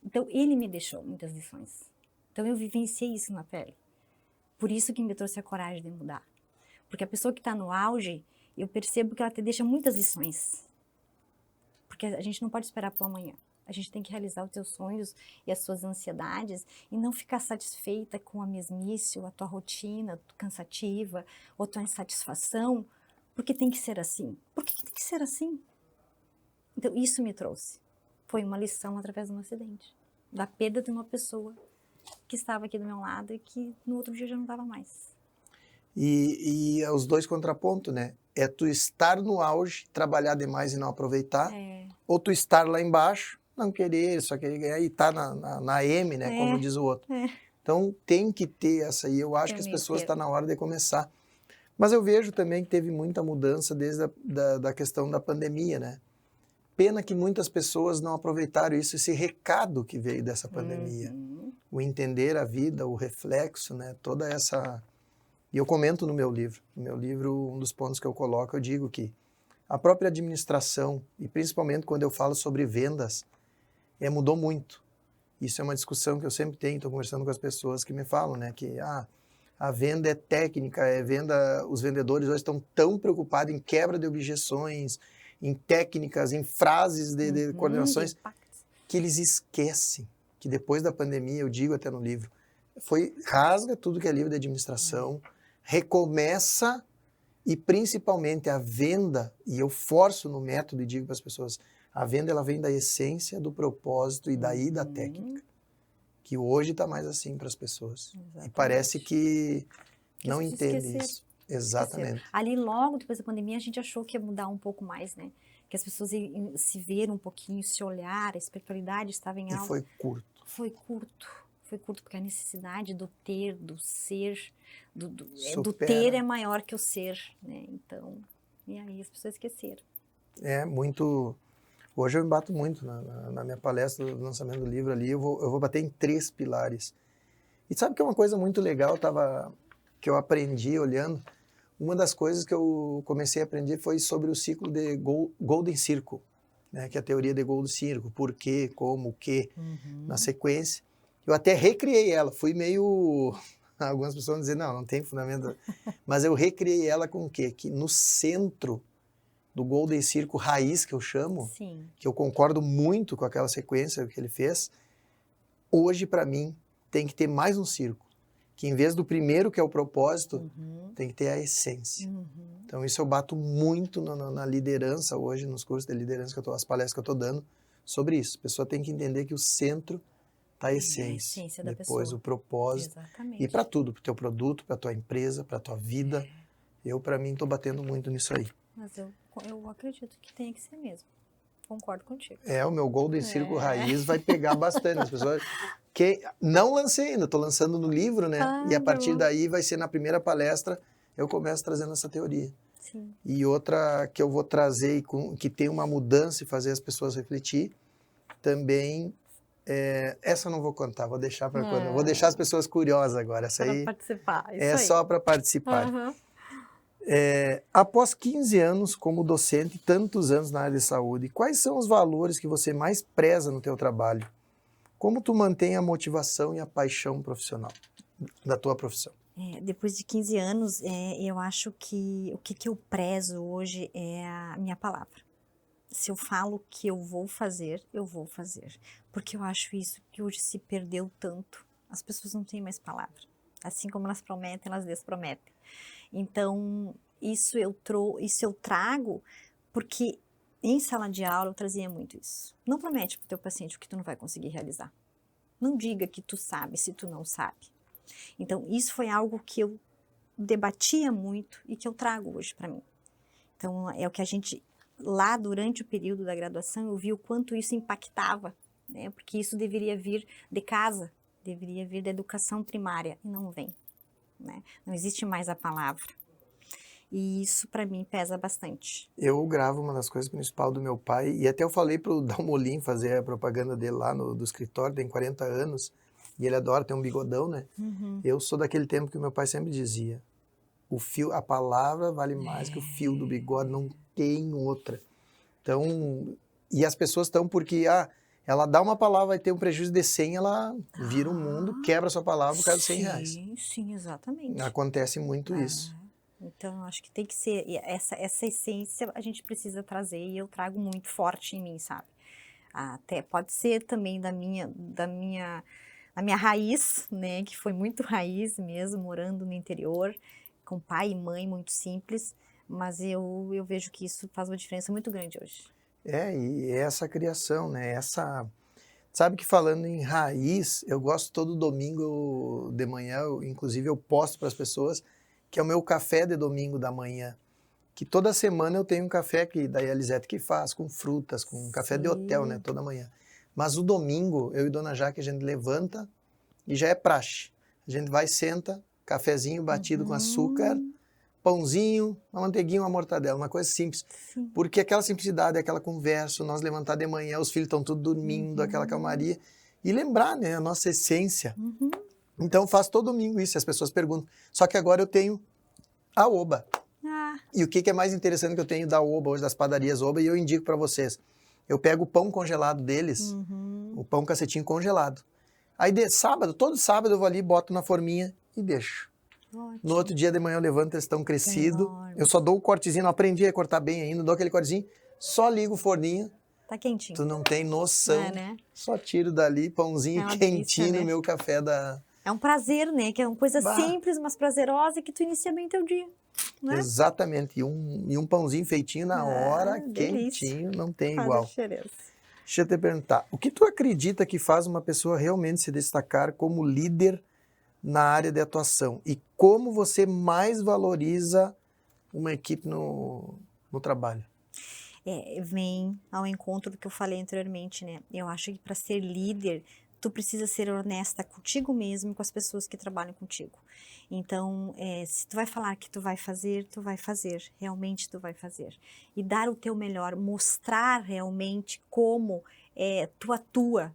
Então, ele me deixou muitas lições. Então, eu vivenciei isso na pele. Por isso que me trouxe a coragem de mudar. Porque a pessoa que está no auge, eu percebo que ela te deixa muitas lições. Porque a gente não pode esperar para o amanhã. A gente tem que realizar os teus sonhos e as suas ansiedades e não ficar satisfeita com a mesmice ou a tua rotina cansativa ou a tua insatisfação, porque tem que ser assim. Por que tem que ser assim? Então, isso me trouxe. Foi uma lição através de um acidente. Da perda de uma pessoa que estava aqui do meu lado e que no outro dia já não estava mais. E os dois contrapontos, né? É tu estar no auge, trabalhar demais e não aproveitar, ou tu estar lá embaixo, não querer, só querer ganhar e tá na M, né? Como diz o outro. Então tem que ter essa aí. Eu acho que as pessoas estão na hora de começar. Mas eu vejo também que teve muita mudança desde da questão da pandemia, né? Pena que muitas pessoas não aproveitaram isso, esse recado que veio dessa pandemia. O entender a vida, o reflexo, né? Toda essa... E eu comento no meu livro. No meu livro, um dos pontos que eu coloco, eu digo que a própria administração, e principalmente quando eu falo sobre vendas, mudou muito. Isso é uma discussão que eu sempre tenho, estou conversando com as pessoas que me falam, né? Que a venda é técnica, os vendedores hoje estão tão preocupados em quebra de objeções, em técnicas, em frases de coordenações, que eles esquecem que depois da pandemia, eu digo até no livro, rasga tudo que é livro de administração, recomeça e principalmente a venda, e eu forço no método e digo para as pessoas, a venda ela vem da essência, do propósito e daí da técnica. que hoje está mais assim para as pessoas. E Exatamente. parece que Que não as pessoas entende esqueceram. isso. Exatamente. Ali, logo depois da pandemia, a gente achou que ia mudar um pouco mais, né? Que as pessoas iam se ver um pouquinho, se olhar, a espiritualidade estava em E alta. foi curto. Foi curto, porque a necessidade do ter, do ser, do Supera. ter é maior que o ser, né? Então, e aí as pessoas esqueceram. É muito... Hoje eu embato muito na minha palestra do lançamento do livro ali, eu vou bater em 3 pilares. E sabe que é uma coisa muito legal, que eu aprendi olhando? Uma das coisas que eu comecei a aprender foi sobre o ciclo de Golden Circle, né? Que é a teoria de Golden Circle, por quê, como, o quê, na sequência. Eu até recriei ela, fui meio... Algumas pessoas vão dizer, não tem fundamento. Mas eu recriei ela com o quê? Que no centro do Golden Circle raiz, que eu chamo, Sim. que eu concordo muito com aquela sequência que ele fez, hoje, para mim, tem que ter mais um círculo. Que em vez do primeiro, que é o propósito, tem que ter a essência. Então, isso eu bato muito na liderança hoje, nos cursos de liderança, as palestras que eu estou dando, sobre isso. A pessoa tem que entender que o centro está a essência. A essência da Depois pessoa. o propósito. Exatamente. E para tudo, para o teu produto, para a tua empresa, para a tua vida. Eu, para mim, estou batendo muito nisso aí. Mas eu acredito que tem que ser mesmo. Concordo contigo. O meu Golden Circle raiz vai pegar bastante. As pessoas que não lancei ainda, estou lançando no livro, né? E a partir daí vai ser na primeira palestra, eu começo trazendo essa teoria. Sim. E outra que eu vou trazer, que tem uma mudança e fazer as pessoas refletir, também, essa eu não vou contar, vou deixar para quando. Vou deixar as pessoas curiosas agora. Essa aí participar. Isso é aí. só para participar. Após 15 anos como docente, tantos anos na área de saúde, quais são os valores que você mais preza no teu trabalho? Como tu mantém a motivação e a paixão profissional da tua profissão? Depois de 15 anos, eu acho que o que eu prezo hoje é a minha palavra. Se eu falo que eu vou fazer, eu vou fazer. Porque eu acho isso que hoje se perdeu tanto. As pessoas não têm mais palavra. Assim como elas prometem, elas desprometem. Então, isso eu trago porque em sala de aula eu trazia muito isso. Não promete para o teu paciente o que tu não vai conseguir realizar. Não diga que tu sabe se tu não sabe. Então, isso foi algo que eu debatia muito e que eu trago hoje para mim. Então, é o que a gente, lá durante o período da graduação, eu vi o quanto isso impactava, né? Porque isso deveria vir de casa, deveria vir da educação primária, e não vem, né? Não existe mais a palavra. E isso, para mim, pesa bastante. Eu gravo uma das coisas principais do meu pai, e até eu falei para o Dalmolin fazer a propaganda dele lá do escritório, tem 40 anos, e ele adora, tem um bigodão, né? Eu sou daquele tempo que o meu pai sempre dizia, a palavra vale mais que o fio do bigode, não tem outra. Então, e as pessoas estão porque, ela dá uma palavra, vai ter um prejuízo de 100, ela vira o mundo, quebra a sua palavra por causa de 100 reais. Sim, exatamente. Acontece muito isso. Então, eu acho que tem que ser, essa essência a gente precisa trazer, e eu trago muito forte em mim, sabe? Até pode ser também da minha raiz, né, que foi muito raiz mesmo, morando no interior, com pai e mãe muito simples, mas eu vejo que isso faz uma diferença muito grande hoje. E essa criação, né, sabe que falando em raiz, eu gosto todo domingo de manhã, inclusive eu posto para as pessoas, que é o meu café de domingo da manhã, que toda semana eu tenho um café que da Elisete que faz, com frutas, com café de hotel, né, toda manhã. Mas o domingo, eu e Dona Jaque, a gente levanta e já é praxe. A gente vai, senta, cafezinho batido com açúcar, pãozinho, uma manteiguinha, uma mortadela, uma coisa simples. Sim. Porque aquela simplicidade, aquela conversa, nós levantar de manhã, os filhos estão tudo dormindo, aquela calmaria. E lembrar, né, a nossa essência. Então, eu faço todo domingo isso, as pessoas perguntam. Só que agora eu tenho a Oba. E o que é mais interessante que eu tenho da Oba, hoje das padarias Oba, e eu indico para vocês. Eu pego o pão congelado deles, o pão cacetinho congelado. Aí todo sábado eu vou ali, boto na forminha e deixo. Ótimo. No outro dia de manhã eu levanto, eles estão crescidos. Eu só dou o cortezinho, não aprendi a cortar bem ainda, dou aquele cortezinho, só ligo o forninho. Tá quentinho. Tu não tem noção. Né? Só tiro dali, pãozinho quentinho delícia, né? no meu café da... É um prazer, né? Que é uma coisa simples, mas prazerosa, que tu inicia bem teu dia. Né? Exatamente. E um pãozinho feitinho na hora, delícia. quentinho, não tem Faz igual. a diferença. Deixa eu te perguntar, o que tu acredita que faz uma pessoa realmente se destacar como líder na área de atuação? E como você mais valoriza uma equipe no trabalho? Vem ao encontro do que eu falei anteriormente, né? Eu acho que para ser líder, tu precisa ser honesta contigo mesmo e com as pessoas que trabalham contigo. Então, se tu vai falar que tu vai fazer, realmente tu vai fazer. E dar o teu melhor, mostrar realmente como tu atua,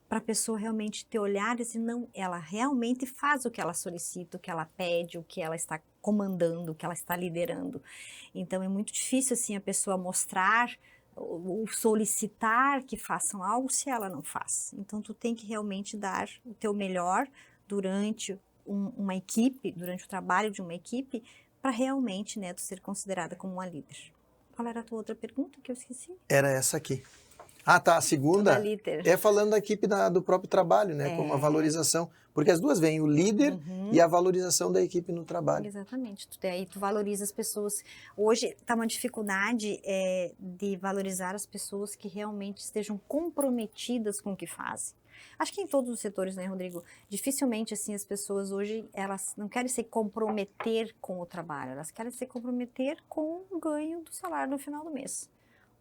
para a pessoa realmente te olhar e dizer, não, ela realmente faz o que ela solicita, o que ela pede, o que ela está comandando, o que ela está liderando. Então é muito difícil assim a pessoa mostrar ou solicitar que façam algo se ela não faz. Então tu tem que realmente dar o teu melhor durante uma equipe, durante o trabalho de uma equipe, para realmente, né, tu ser considerada como uma líder. Qual era a tua outra pergunta que eu esqueci? Era essa aqui. Ah, tá. A Toda segunda líder. é falando da equipe do próprio trabalho, né? Como a valorização. Porque as duas vêm, o líder e a valorização da equipe no trabalho. Exatamente. Aí tu valoriza as pessoas. Hoje está uma dificuldade de valorizar as pessoas que realmente estejam comprometidas com o que fazem. Acho que em todos os setores, né, Rodrigo? Dificilmente, assim, as pessoas hoje, elas não querem se comprometer com o trabalho, elas querem se comprometer com o ganho do salário no final do mês.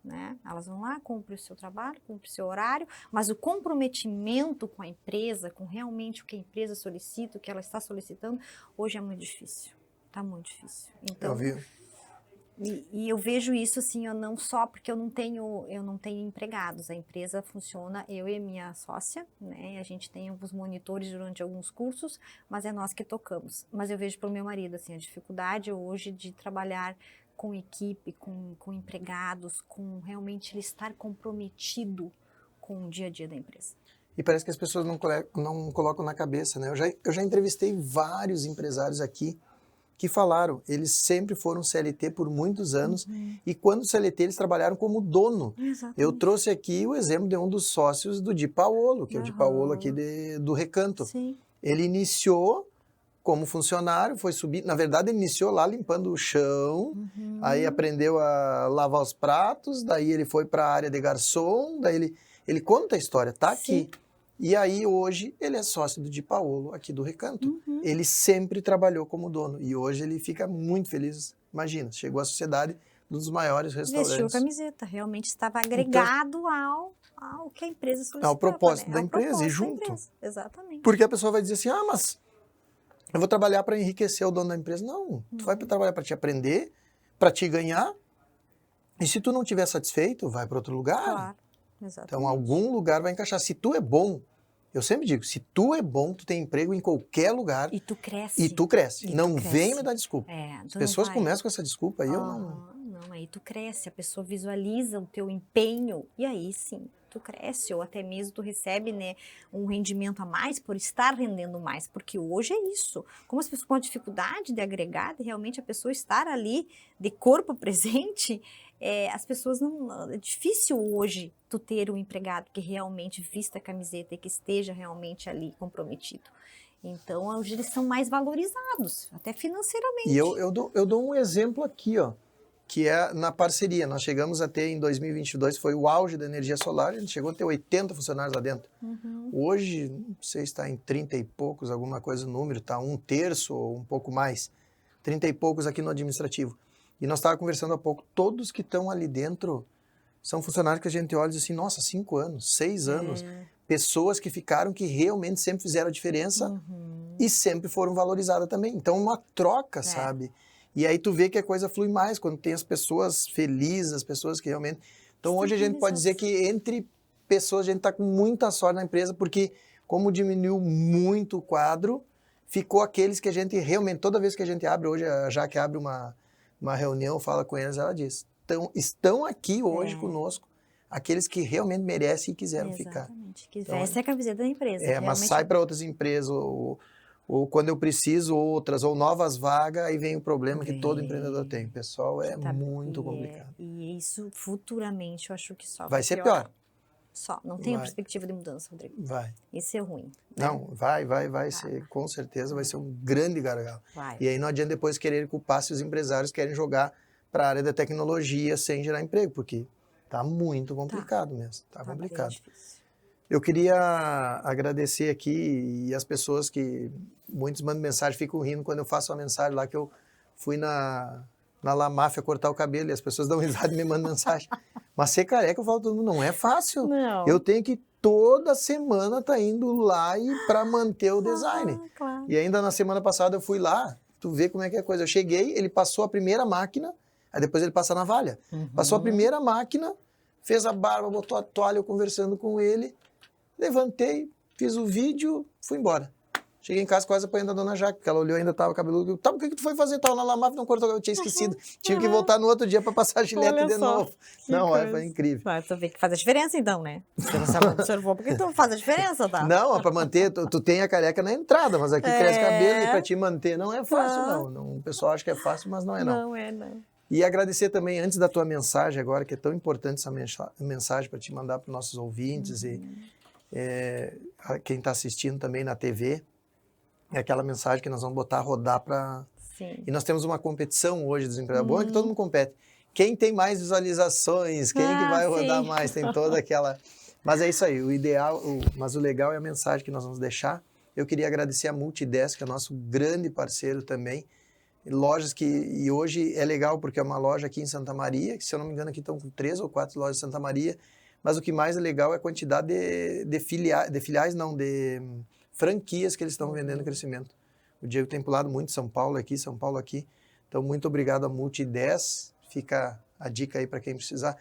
Né? Elas vão lá, cumprem o seu trabalho, cumprem o seu horário, mas o comprometimento com a empresa, com realmente o que a empresa solicita, o que ela está solicitando, hoje é muito difícil. Está muito difícil. Então, Eu vi. E eu vejo isso assim, eu não só porque eu não tenho empregados, a empresa funciona, eu e a minha sócia, né? A gente tem alguns monitores durante alguns cursos, mas é nós que tocamos. Mas eu vejo para o meu marido assim, a dificuldade hoje de trabalhar com equipe, com empregados, com realmente ele estar comprometido com o dia a dia da empresa. E parece que as pessoas não colocam na cabeça, né? Eu já entrevistei vários empresários aqui que falaram, eles sempre foram CLT por muitos anos e quando CLT eles trabalharam como dono. Exatamente. Eu trouxe aqui o exemplo de um dos sócios do Di Paolo, que é o Di Paolo aqui do Recanto. Sim. Ele iniciou como funcionário, foi subir, na verdade ele iniciou lá limpando o chão, aí aprendeu a lavar os pratos, daí ele foi para a área de garçom, daí ele conta a história, tá aqui. E aí hoje ele é sócio do Di Paolo aqui do Recanto. Ele sempre trabalhou como dono e hoje ele fica muito feliz. Imagina, chegou à sociedade dos maiores restaurantes. Vestiu a camiseta, realmente estava agregado ao que a empresa solicitava. Ao propósito né? da empresa e junto. Exatamente. Porque a pessoa vai dizer assim, mas eu vou trabalhar para enriquecer o dono da empresa. Não, tu vai trabalhar para te aprender, para te ganhar. E se tu não estiver satisfeito, vai para outro lugar. Claro, exatamente. Então, algum lugar vai encaixar. Se tu é bom, eu sempre digo, se tu é bom, tu tem emprego em qualquer lugar. E tu cresce. E tu cresce. E não tu venha cresce. me dar desculpa. As pessoas começam com essa desculpa e eu não... Não, aí tu cresce, a pessoa visualiza o teu empenho e aí sim, tu cresce ou até mesmo tu recebe, né, um rendimento a mais por estar rendendo mais, porque hoje é isso. Como as pessoas com a dificuldade de agregar, de realmente a pessoa estar ali de corpo presente, as pessoas não... É difícil hoje tu ter um empregado que realmente vista a camiseta e que esteja realmente ali comprometido. Então, hoje eles são mais valorizados, até financeiramente. E eu dou um exemplo aqui, ó, que é na parceria. Nós chegamos a ter, em 2022, foi o auge da energia solar, a gente chegou a ter 80 funcionários lá dentro. Hoje, não sei se está em 30 e poucos, alguma coisa o número, está 1/3 ou um pouco mais. 30 e poucos aqui no administrativo. E nós estávamos conversando há pouco, todos que estão ali dentro são funcionários que a gente olha e diz assim, nossa, 5 anos, 6 anos. Pessoas que ficaram, que realmente sempre fizeram a diferença e sempre foram valorizadas também. Então, uma troca, sabe? E aí tu vê que a coisa flui mais, quando tem as pessoas felizes, as pessoas que realmente... Então, hoje a gente pode dizer que entre pessoas a gente está com muita sorte na empresa, porque como diminuiu muito o quadro, ficou aqueles que a gente realmente, toda vez que a gente abre, hoje a Jaque abre uma reunião, fala com eles, ela diz, estão aqui hoje conosco, aqueles que realmente merecem e quiseram ficar. Exatamente, que veste a camiseta da empresa. Mas sai para outras empresas, ou quando eu preciso outras, ou novas vagas, aí vem o problema que todo empreendedor tem. O pessoal é muito complicado. E isso, futuramente, eu acho que só vai ser pior. Só, não tem perspectiva de mudança, Rodrigo. Vai. Isso é ruim. Não, vai ser, com certeza, vai ser um grande gargalo. E aí não adianta depois querer culpar se os empresários querem jogar para a área da tecnologia sem gerar emprego, porque Tá muito complicado mesmo, tá bem complicado. difícil. Eu queria agradecer aqui e as pessoas que muitos mandam mensagem, ficam rindo quando eu faço uma mensagem lá que eu fui na La Máfia cortar o cabelo e as pessoas dão risada e me mandam mensagem. Mas ser careca, eu falo todo mundo, não é fácil. Não. Eu tenho que toda semana tá indo lá e para manter o design. Claro. E ainda na semana passada eu fui lá, tu vê como é que é a coisa. Eu cheguei, ele passou a primeira máquina, aí depois ele passa a navalha. Passou a primeira máquina, fez a barba, botou a toalha, eu conversando com ele, levantei, fiz o vídeo, fui embora. Cheguei em casa quase apanhando a dona Jaque, porque ela olhou ainda estava cabeludo. Tá, o que tu foi fazer? Tava na La Máfia, não cortou, eu tinha esquecido. Tive que voltar no outro dia para passar a gilete de novo. Não, foi incrível. Mas tu vê que faz a diferença então, né? Você não observou porque tu faz a diferença, tá? Não, para manter, tu tem a careca na entrada, mas aqui cresce cabelo e para te manter não é fácil, não. O pessoal acha que é fácil, mas não é não. Não é, não. E agradecer também, antes da tua mensagem agora, que é tão importante essa mensagem para te mandar para os nossos ouvintes e quem está assistindo também na TV, é aquela mensagem que nós vamos botar a rodar para... E nós temos uma competição hoje dos empreendedores. Bom é que todo mundo compete. Quem tem mais visualizações, quem que vai rodar mais, tem toda aquela... Mas é isso aí, o ideal, mas o legal é a mensagem que nós vamos deixar. Eu queria agradecer a Multidesk, que é nosso grande parceiro também. Lojas e hoje é legal porque é uma loja aqui em Santa Maria, que se eu não me engano aqui estão com 3 ou 4 lojas em Santa Maria, mas o que mais é legal é a quantidade de franquias que eles estão vendendo crescimento. O Diego tem pulado muito São Paulo aqui. Então, muito obrigado a Multi10. Fica a dica aí para quem precisar.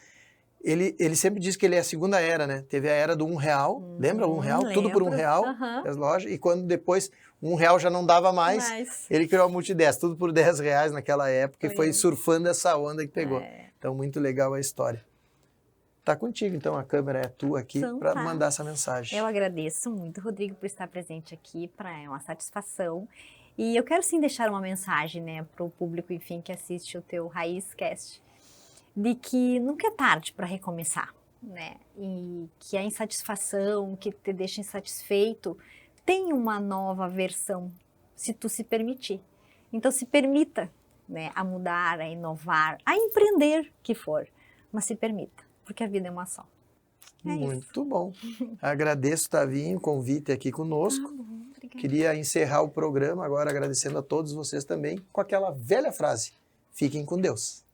Ele sempre diz que ele é a segunda era, né? Teve a era do R$1, lembra? R$1, tudo por R$1, as lojas. E quando depois R$1 já não dava mais, ele criou a Multi10, tudo por R$10 naquela época. E foi surfando essa onda que pegou. Então, muito legal a história. Tá contigo, então, a câmera é tua aqui para mandar essa mensagem. Eu agradeço muito, Rodrigo, por estar presente aqui, é uma satisfação. E eu quero sim deixar uma mensagem, né, para o público, enfim, que assiste o teu Raízcast, de que nunca é tarde para recomeçar, né? E que a insatisfação, que te deixa insatisfeito, tem uma nova versão, se tu se permitir. Então, se permita, né, a mudar, a inovar, a empreender que for, mas se permita. Porque a vida é uma só. Muito bom. Agradeço, Tavinho, o convite aqui conosco. Queria encerrar o programa agora agradecendo a todos vocês também com aquela velha frase: fiquem com Deus.